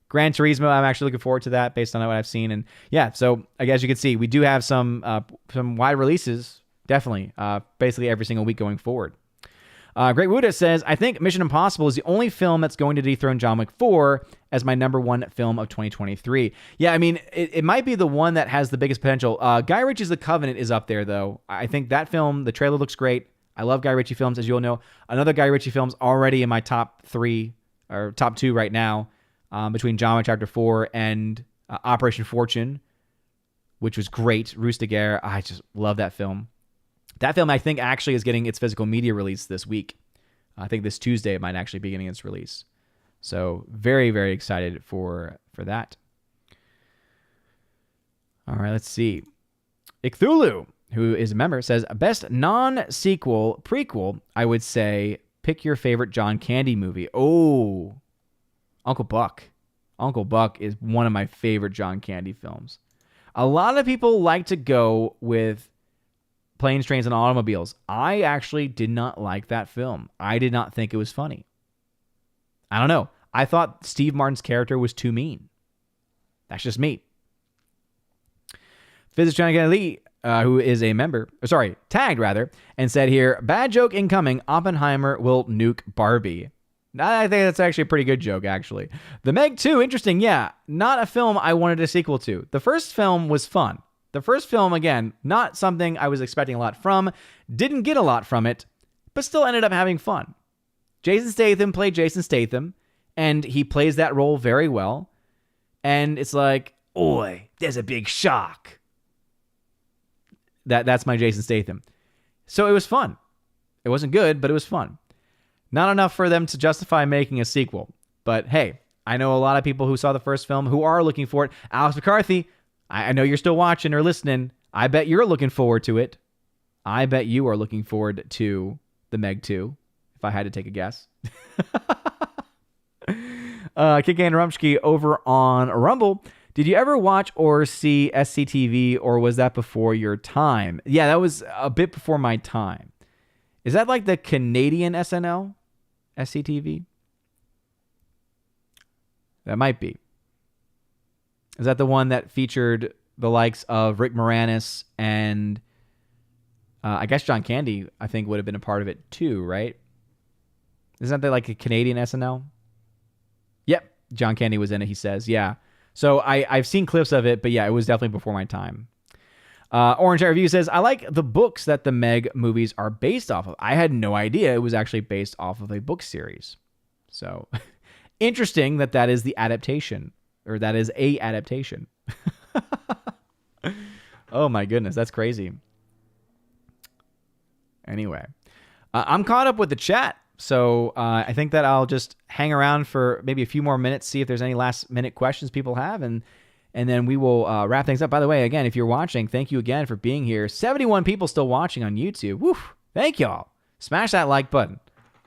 Gran Turismo. I'm actually looking forward to that based on what I've seen. And yeah, so I guess you can see we do have some wide releases. Definitely. Basically every single week going forward. Great Wuda says, I think Mission Impossible is the only film that's going to dethrone John Wick 4 as my number one film of 2023. Yeah, I mean, it might be the one that has the biggest potential. Guy Ritchie's The Covenant is up there, though. I think that film, the trailer looks great. I love Guy Ritchie films, as you'll know. Another Guy Ritchie film's already in my top 3 or top 2 right now, between John Wick Chapter 4 and Operation Fortune, which was great. Ruse de Guerre. I just love that film. That film, I think, actually is getting its physical media release this week. I think this Tuesday it might actually be getting its release. So very, very excited for that. All right, let's see. Icthulu, who is a member, says, best non-sequel prequel, I would say, pick your favorite John Candy movie. Oh, Uncle Buck. Uncle Buck is one of my favorite John Candy films. A lot of people like to go with Planes, Trains, and Automobiles. I actually did not like that film. I did not think it was funny. I don't know. I thought Steve Martin's character was too mean. That's just me. Physicist John Lee, who is a member, tagged rather, and said here, bad joke incoming, Oppenheimer will nuke Barbie. I think that's actually a pretty good joke, actually. The Meg 2, interesting. Yeah, not a film I wanted a sequel to. The first film was fun. The first film, again, not something I was expecting a lot from, didn't get a lot from it, but still ended up having fun. Jason Statham played Jason Statham, and he plays that role very well. And it's like, oi, there's a big shark. That's my Jason Statham. So it was fun. It wasn't good, but it was fun. Not enough for them to justify making a sequel. But hey, I know a lot of people who saw the first film who are looking for it. Alex McCarthy, I know you're still watching or listening. I bet you're looking forward to it. I bet you are looking forward to the Meg 2, if I had to take a guess. Kickan Rumsky over on Rumble. Did you ever watch or see SCTV, or was that before your time? Yeah, that was a bit before my time. Is that like the Canadian SNL? SCTV? That might be. Is that the one that featured the likes of Rick Moranis and I guess John Candy, I think, would have been a part of it too, right? Isn't that like a Canadian SNL? Yep. John Candy was in it, he says. Yeah. So I've seen clips of it, but yeah, it was definitely before my time. Orange Eye Review says, I like the books that the Meg movies are based off of. I had no idea it was actually based off of a book series. So interesting that is the adaptation, or that is a adaptation. Oh my goodness, that's crazy. Anyway, I'm caught up with the chat. So I think that I'll just hang around for maybe a few more minutes, see if there's any last minute questions people have, and then we will wrap things up. By the way, again, if you're watching, thank you again for being here. 71 people still watching on YouTube. Woo! Thank y'all. Smash that like button.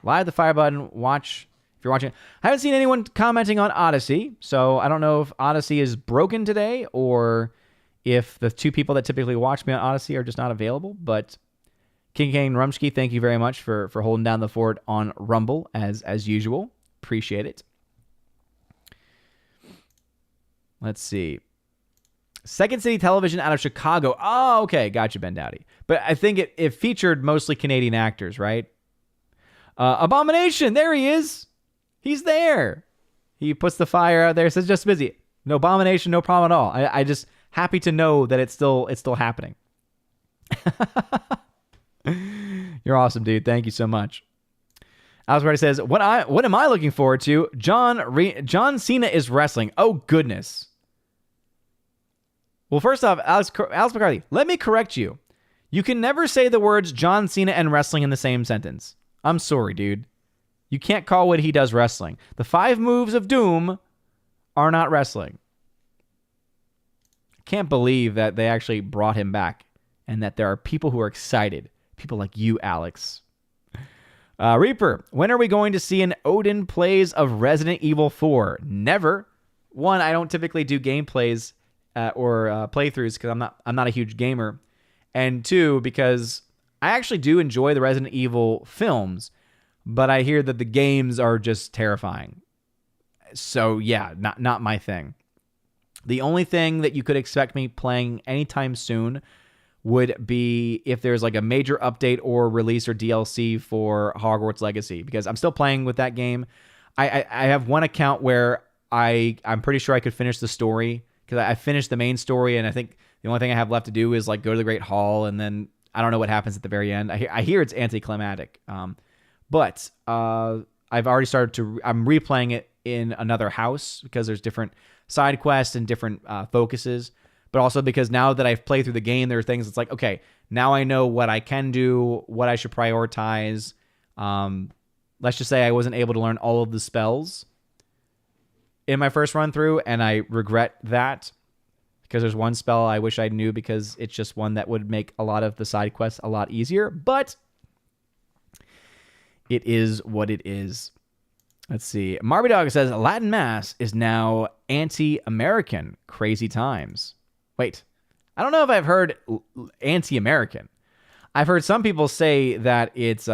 Light the fire button. Watch if you're watching. I haven't seen anyone commenting on Odyssey, so I don't know if Odyssey is broken today or if the two people that typically watch me on Odyssey are just not available, but King Kane Rumsky, thank you very much for holding down the fort on Rumble as usual. Appreciate it. Let's see. Second City Television out of Chicago. Oh, okay. Gotcha, Ben Dowdy. But I think it featured mostly Canadian actors, right? Abomination. There he is. He's there. He puts the fire out there. Says just busy. No Abomination. No problem at all. I just happy to know that it's still happening. You're awesome, dude. Thank you so much. Alex Brady says, what am I looking forward to? John Cena is wrestling. Oh, goodness. Well, first off, Alex McCarthy, let me correct you. You can never say the words John Cena and wrestling in the same sentence. I'm sorry, dude. You can't call what he does wrestling. The 5 moves of doom are not wrestling. I can't believe that they actually brought him back and that there are people who are excited. People like you, Alex. Reaper, when are we going to see an Odin plays of Resident Evil 4? Never. One, I don't typically do gameplays or playthroughs because I'm not a huge gamer. And 2, because I actually do enjoy the Resident Evil films, but I hear that the games are just terrifying. So yeah, not my thing. The only thing that you could expect me playing anytime soon would be if there's like a major update or release or DLC for Hogwarts Legacy, because I'm still playing with that game. I have one account where I'm pretty sure I could finish the story, because I finished the main story, and I think the only thing I have left to do is like go to the Great Hall, and then I don't know what happens at the very end. I hear it's anticlimactic, but I've already started I'm replaying it in another house because there's different side quests and different focuses, but also because now that I've played through the game, there are things that's like, okay, now I know what I can do, what I should prioritize. Let's just say I wasn't able to learn all of the spells in my first run through, and I regret that because there's one spell I wish I knew, because it's just one that would make a lot of the side quests a lot easier, but it is what it is. Let's see. Marby Dog says Latin Mass is now anti-American. Crazy times. Wait, I don't know if I've heard anti-American. I've heard some people say that it's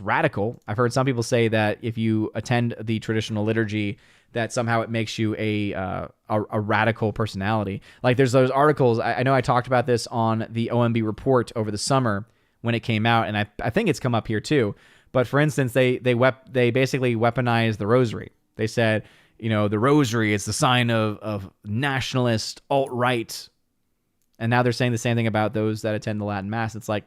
radical. I've heard some people say that if you attend the traditional liturgy, that somehow it makes you a radical personality. Like there's those articles. I know I talked about this on the OMB report over the summer when it came out, and I think it's come up here too. But for instance, they basically weaponized the rosary. They said, the rosary is the sign of nationalist alt-right. And now they're saying the same thing about those that attend the Latin Mass. It's like,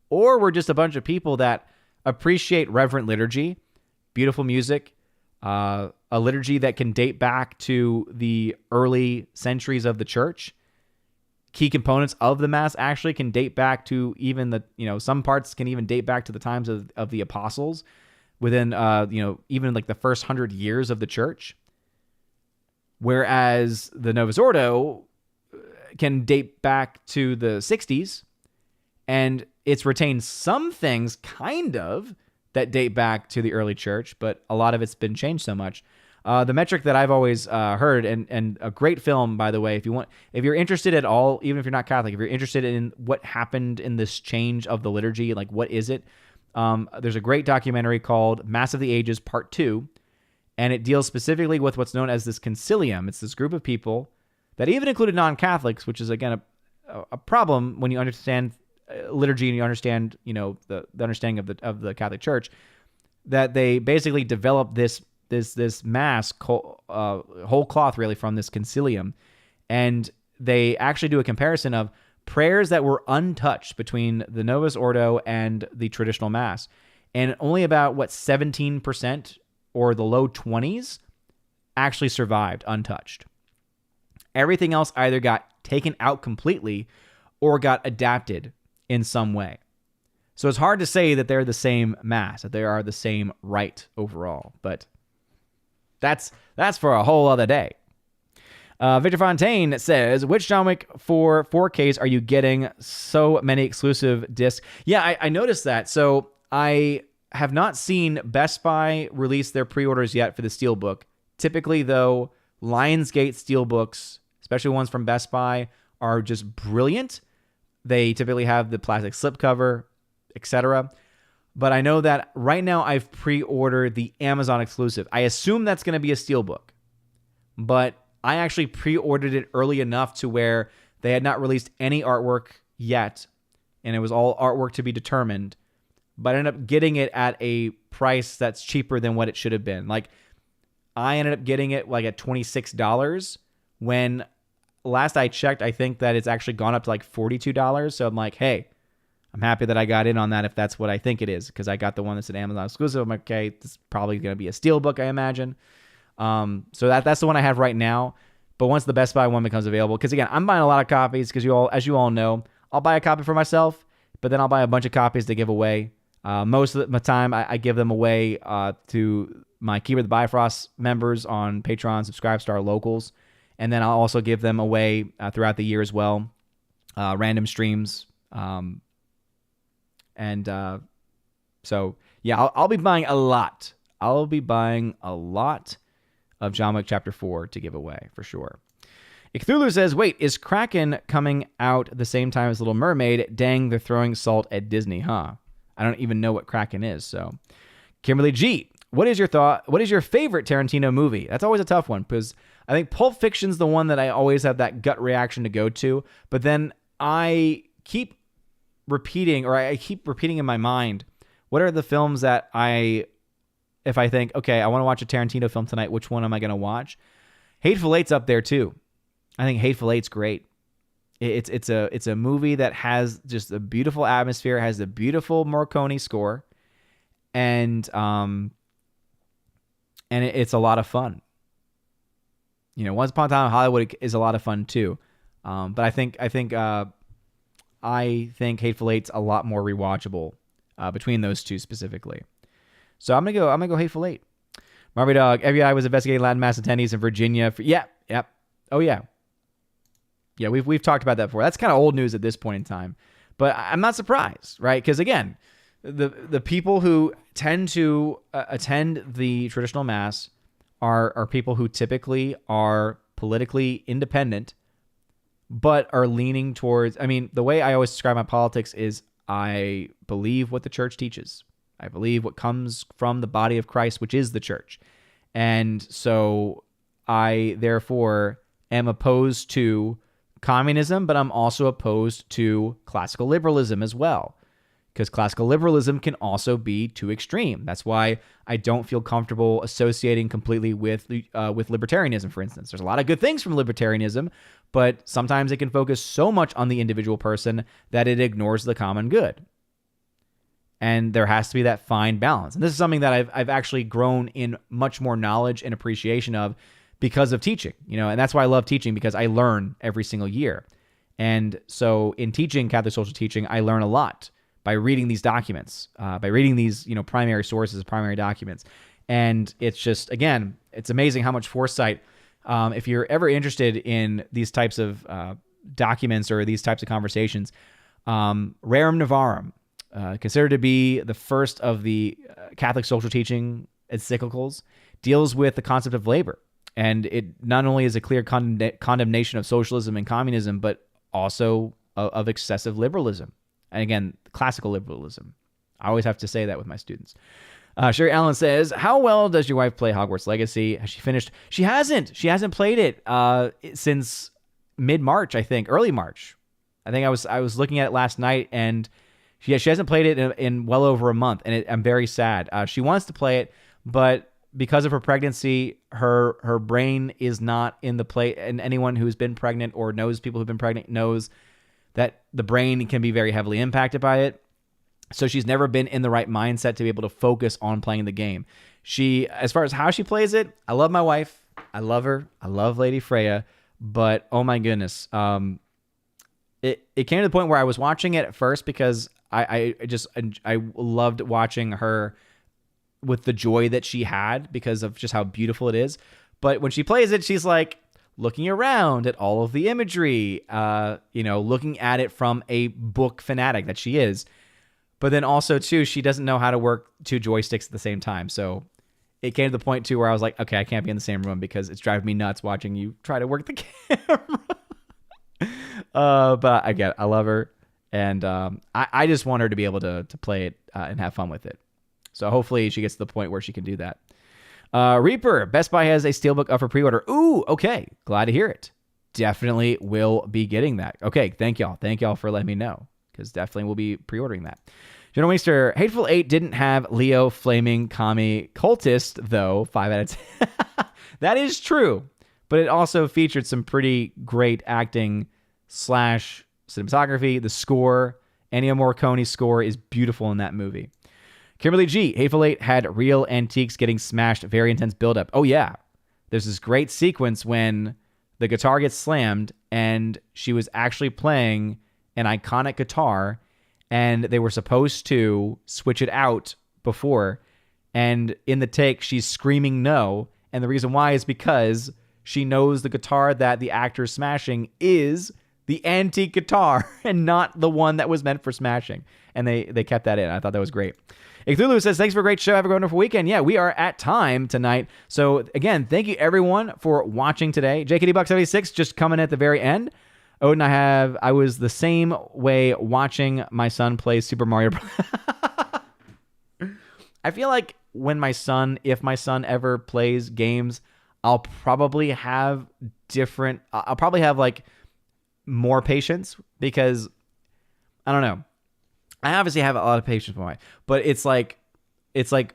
or we're just a bunch of people that appreciate reverent liturgy, beautiful music, a liturgy that can date back to the early centuries of the church. Key components of the Mass actually can date back to even some parts can even date back to the times of the apostles within, even like the first 100 years of the church. Whereas the Novus Ordo can date back to the 60s, and it's retained some things kind of that date back to the early church, but a lot of it's been changed so much. The metric that I've always heard, and a great film, by the way, if you're interested at all, even if you're not Catholic, if you're interested in what happened in this change of the liturgy, like what is it? There's a great documentary called Mass of the Ages Part 2, and it deals specifically with what's known as this concilium. It's this group of people that even included non-Catholics, which is, again, a problem when you understand liturgy and you understand, the understanding of the Catholic Church, that they basically developed this mass, whole cloth really, from this concilium. And they actually do a comparison of prayers that were untouched between the Novus Ordo and the traditional Mass. And only about, 17% or the low 20s actually survived untouched. Everything else either got taken out completely or got adapted in some way. So it's hard to say that they're the same Mass, that they are the same rite overall. But that's for a whole other day. Victor Fontaine says, which John Wick 4 4Ks are you getting? So many exclusive discs. Yeah, I noticed that. So I have not seen Best Buy release their pre-orders yet for the Steelbook. Typically, though, Lionsgate Steelbooks, especially ones from Best Buy, are just brilliant. They typically have the plastic slipcover, etc. But I know that right now I've pre-ordered the Amazon exclusive. I assume that's going to be a Steelbook. But I actually pre-ordered it early enough to where they had not released any artwork yet, and it was all artwork to be determined, but I ended up getting it at a price that's cheaper than what it should have been. Like, I ended up getting it like at $26 when last I checked, I think that it's actually gone up to like $42. So I'm like, hey, I'm happy that I got in on that if that's what I think it is, because I got the one that's an Amazon exclusive. I'm like, okay, this is probably going to be a steelbook, I imagine. So that's the one I have right now. But once the Best Buy one becomes available, because again, I'm buying a lot of copies because as you all know, I'll buy a copy for myself, but then I'll buy a bunch of copies to give away. Most of the time, I give them away to my Keeper the Bifrost members on Patreon, Subscribestar locals, and then I'll also give them away throughout the year as well, random streams. So yeah, I'll be buying a lot. I'll be buying a lot of John Wick Chapter 4 to give away for sure. Cthulhu says, wait, is Kraken coming out the same time as Little Mermaid? Dang, they're throwing salt at Disney, huh? I don't even know what Kraken is, so. Kimberly G, what is your thought? What is your favorite Tarantino movie? That's always a tough one, because I think Pulp Fiction's the one that I always have that gut reaction to go to, but then I keep repeating in my mind, what are the films that if I think, okay, I want to watch a Tarantino film tonight, which one am I going to watch? Hateful Eight's up there too. I think Hateful Eight's great. It's a movie that has just a beautiful atmosphere, has a beautiful Morricone score, and it's a lot of fun. You know, Once Upon a Time in Hollywood is a lot of fun too. But I think Hateful Eight's a lot more rewatchable between those two specifically. So I'm gonna go Hateful Eight. Marby Dog, FBI was investigating Latin mass attendees in Virginia. Oh yeah. Yeah, we've talked about that before. That's kind of old news at this point in time, but I'm not surprised, right? Because again, the people who tend to attend the traditional mass are people who typically are politically independent, but are leaning towards. I mean, the way I always describe my politics is I believe what the church teaches. I believe what comes from the body of Christ, which is the church, and so I therefore am opposed to communism, but I'm also opposed to classical liberalism as well, because classical liberalism can also be too extreme. That's why I don't feel comfortable associating completely with libertarianism, for instance. There's a lot of good things from libertarianism, but sometimes it can focus so much on the individual person that it ignores the common good. And there has to be that fine balance. And this is something that I've actually grown in much more knowledge and appreciation of because of teaching, and that's why I love teaching, because I learn every single year. And so in teaching Catholic social teaching, I learn a lot by reading these documents, by reading these, primary sources, primary documents. And it's just, again, it's amazing how much foresight, if you're ever interested in these types of documents or these types of conversations, Rerum Novarum, considered to be the first of the Catholic social teaching encyclicals, deals with the concept of labor. And it not only is a clear condemnation of socialism and communism, but also of excessive liberalism. And again, classical liberalism. I always have to say that with my students. Sherry Allen says, how well does your wife play Hogwarts Legacy? Has she finished? She hasn't. She hasn't played it since mid-March, I think, early March. I think I was looking at it last night, and she hasn't played it in well over a month, and I'm very sad. She wants to play it, but because of her pregnancy, her brain is not in the play. And anyone who's been pregnant or knows people who've been pregnant knows that the brain can be very heavily impacted by it. So she's never been in the right mindset to be able to focus on playing the game. As far as how she plays it, I love my wife. I love her. I love Lady Freya. But oh my goodness, it came to the point where I was watching it at first because I loved watching her with the joy that she had because of just how beautiful it is. But when she plays it, she's like looking around at all of the imagery, looking at it from a book fanatic that she is. But then also too, she doesn't know how to work two joysticks at the same time. So it came to the point too where I was like, okay, I can't be in the same room because it's driving me nuts watching you try to work the camera. But again, I love her. And I just want her to be able to play it and have fun with it. So hopefully she gets to the point where she can do that. Reaper, Best Buy has a Steelbook up for pre-order. Ooh, okay. Glad to hear it. Definitely will be getting that. Okay, thank y'all. Thank y'all for letting me know, because definitely will be pre-ordering that. General Waster, Hateful Eight didn't have Leo Flaming Kami Cultist, though. 5 out of 10. That is true, but it also featured some pretty great acting / cinematography. The score, Ennio Morricone's score, is beautiful in that movie. Kimberly G, Hateful Eight had real antiques getting smashed, very intense buildup. Oh, yeah. There's this great sequence when the guitar gets slammed and she was actually playing an iconic guitar, and they were supposed to switch it out before. And in the take, she's screaming no. And the reason why is because she knows the guitar that the actor is smashing is the antique guitar and not the one that was meant for smashing. And they kept that in. I thought that was great. Icthulu says, thanks for a great show. Have a wonderful weekend. Yeah, we are at time tonight. So again, thank you everyone for watching today. JKD Buck 76 just coming at the very end. Odin, I was the same way watching my son play Super Mario Bros. I feel like if my son ever plays games, I'll probably have like more patience, because I don't know. I obviously have a lot of patience for my wife, but it's like,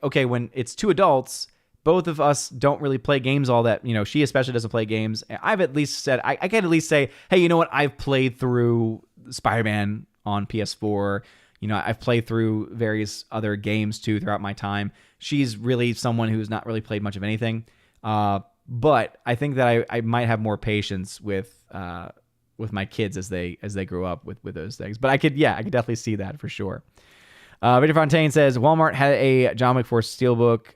okay, when it's two adults, both of us don't really play games all that, she especially doesn't play games. I've at least said, I can at least say, hey, you know what? I've played through Spider-Man on PS4. I've played through various other games too throughout my time. She's really someone who's not really played much of anything. But I think that I might have more patience with my kids as they grow up with those things. But I could definitely see that for sure. Victor Fontaine says Walmart had a John Wick 4 Steelbook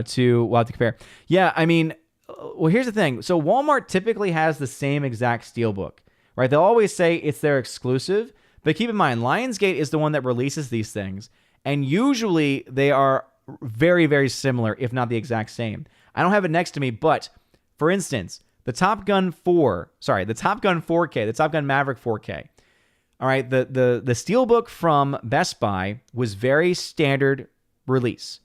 too. We'll have to compare. Yeah, I mean, well, here's the thing. So Walmart typically has the same exact Steelbook, right? They'll always say it's their exclusive, but keep in mind, Lionsgate is the one that releases these things, and usually they are very, very similar, if not the exact same. I don't have it next to me, but for instance, the Top Gun 4K, the Top Gun Maverick 4K. All right, the Steelbook from Best Buy was very standard release.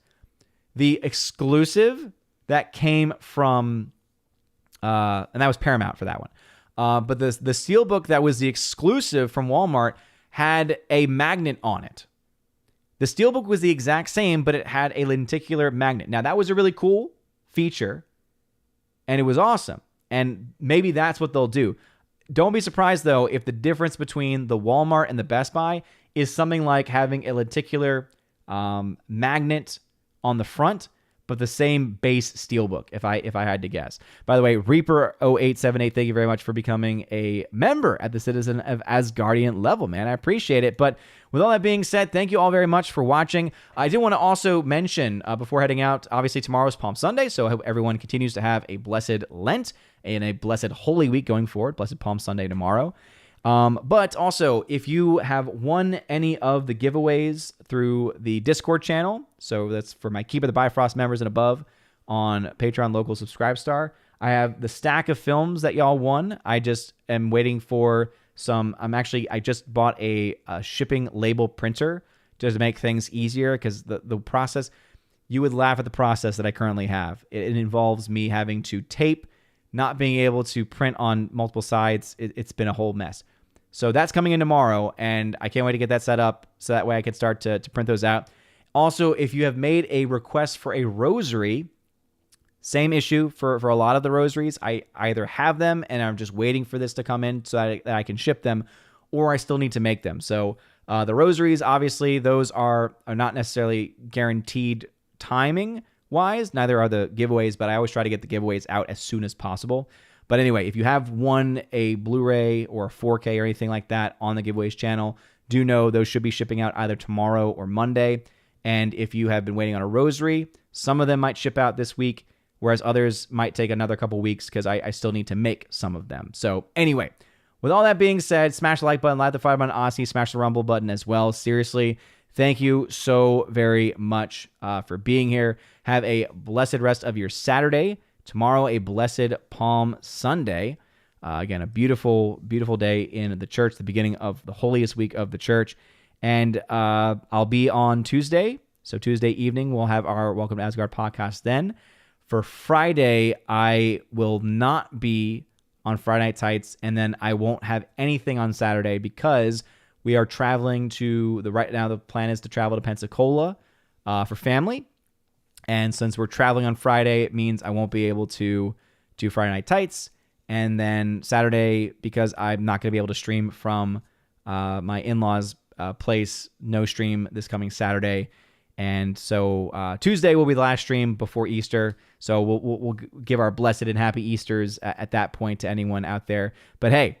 The exclusive that came from, and that was Paramount for that one. But the Steelbook that was the exclusive from Walmart had a magnet on it. The Steelbook was the exact same, but it had a lenticular magnet. Now, that was a really cool feature, and it was awesome. And maybe that's what they'll do. Don't be surprised, though, if the difference between the Walmart and the Best Buy is something like having a lenticular magnet on the front, but the same base Steelbook, if I had to guess. By the way, Reaper0878, thank you very much for becoming a member at the Citizen of Asgardian level, man. I appreciate it. But with all that being said, thank you all very much for watching. I did want to also mention, before heading out, obviously tomorrow's Palm Sunday, so I hope everyone continues to have a blessed Lent and a blessed Holy Week going forward. Blessed Palm Sunday tomorrow. But also, if you have won any of the giveaways through the Discord channel, so that's for my Keep of the Bifrost members and above on Patreon Local Subscribestar, I have the stack of films that y'all won. I just am waiting for some. I just bought a shipping label printer just to make things easier, because the process, you would laugh at the process that I currently have. It involves me having to tape, not being able to print on multiple sides. It's been a whole mess. So that's coming in tomorrow, and I can't wait to get that set up so that way I can start to print those out. Also, if you have made a request for a rosary, same issue for a lot of the rosaries. I either have them and I'm just waiting for this to come in so that I can ship them, or I still need to make them. So the rosaries, obviously, those are not necessarily guaranteed timing-wise. Neither are the giveaways, but I always try to get the giveaways out as soon as possible. But anyway, if you have won a Blu-ray or a 4K or anything like that on the giveaways channel, do know those should be shipping out either tomorrow or Monday. And if you have been waiting on a rosary, some of them might ship out this week, whereas others might take another couple weeks because I still need to make some of them. So anyway, with all that being said, smash the like button, light the fire button, Aussie, smash the rumble button as well. Seriously, thank you so very much for being here. Have a blessed rest of your Saturday. Tomorrow, a blessed Palm Sunday. Again, a beautiful, beautiful day in the church, the beginning of the holiest week of the church. And I'll be on Tuesday. So Tuesday evening, we'll have our Welcome to Asgard podcast then. For Friday, I will not be on Friday Night Tights, and then I won't have anything on Saturday because we are traveling right now the plan is to travel to Pensacola for family. And since we're traveling on Friday, it means I won't be able to do Friday Night Tights. And then Saturday, because I'm not going to be able to stream from my in-laws' place, no stream this coming Saturday. And so Tuesday will be the last stream before Easter. So we'll give our blessed and happy Easters at that point to anyone out there. But hey,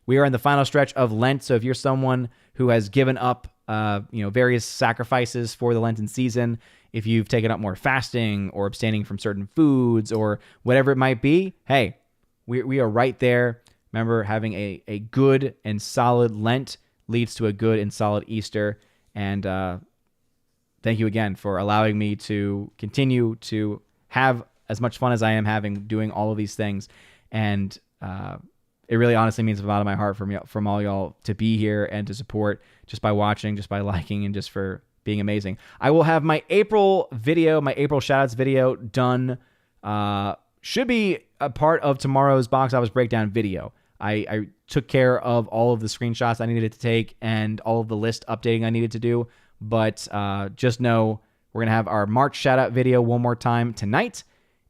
we are in the final stretch of Lent. So if you're someone who has given up various sacrifices for the Lenten season, if you've taken up more fasting or abstaining from certain foods or whatever it might be, hey, we are right there. Remember, having a good and solid Lent leads to a good and solid Easter. And thank you again for allowing me to continue to have as much fun as I am having doing all of these things. And it really honestly means a lot of my heart from all y'all to be here and to support just by watching, just by liking, and just for being amazing. I will have my April shoutouts video done. Should be a part of tomorrow's box office breakdown video. I took care of all of the screenshots I needed to take and all of the list updating I needed to do. But just know we're going to have our March shout-out video one more time tonight,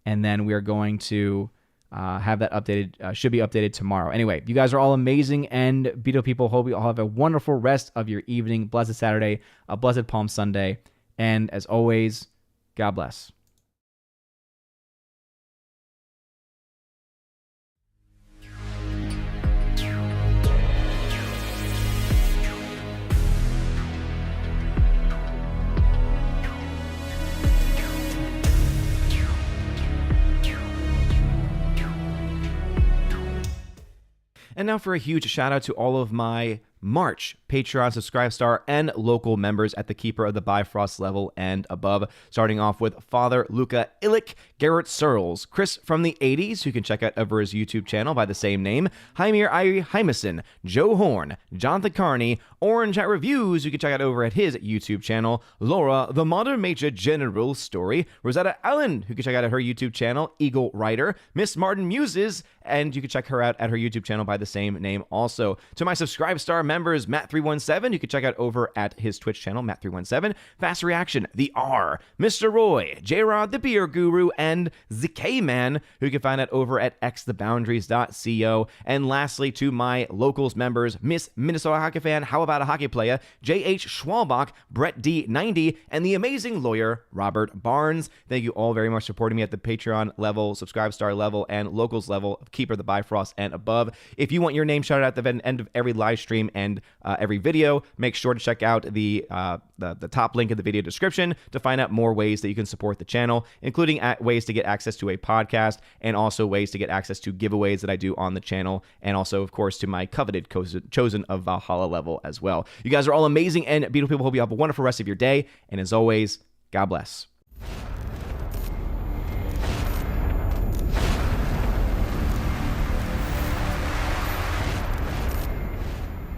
and then we are going to have that updated, should be updated tomorrow. Anyway, you guys are all amazing and beautiful people. Hope you all have a wonderful rest of your evening. Blessed Saturday, a blessed Palm Sunday, and as always, God bless. And now for a huge shout out to all of my March Patreon, Subscribe Star, and local members at the Keeper of the Bifrost level and above. Starting off with Father Luca Illich, Garrett Searles, Chris from the 80s, who you can check out over his YouTube channel by the same name, Jaimir Irie Hymason, Joe Horn, Jonathan Carney, Orange at Reviews, you can check out over at his YouTube channel, Laura, The Modern Major General Story, Rosetta Allen, who you can check out at her YouTube channel, Eagle Writer, Miss Martin Muses, and you can check her out at her YouTube channel by the same name also. To my Subscribe Star members, Matt317, you can check out over at his Twitch channel, Matt317, Fast Reaction, The R, Mr. Roy, J-Rod, The Beer Guru, and ZK Man, who you can find out over at xtheboundaries.co. And lastly, to my locals members, Miss Minnesota Hockey Fan, How About a Hockey Player, J.H. Schwalbach, Brett D90, and the amazing lawyer, Robert Barnes. Thank you all very much for supporting me at the Patreon level, Subscribe Star level, and locals level of Keeper the Bifrost and above. If you want your name shouted out at the end of every live stream and every video, make sure to check out the top link in the video description to find out more ways that you can support the channel, including ways to get access to a podcast and also ways to get access to giveaways that I do on the channel, and also, of course, to my coveted Chosen of Valhalla level as well. You guys are all amazing and beautiful people. Hope you have a wonderful rest of your day, and as always, God bless.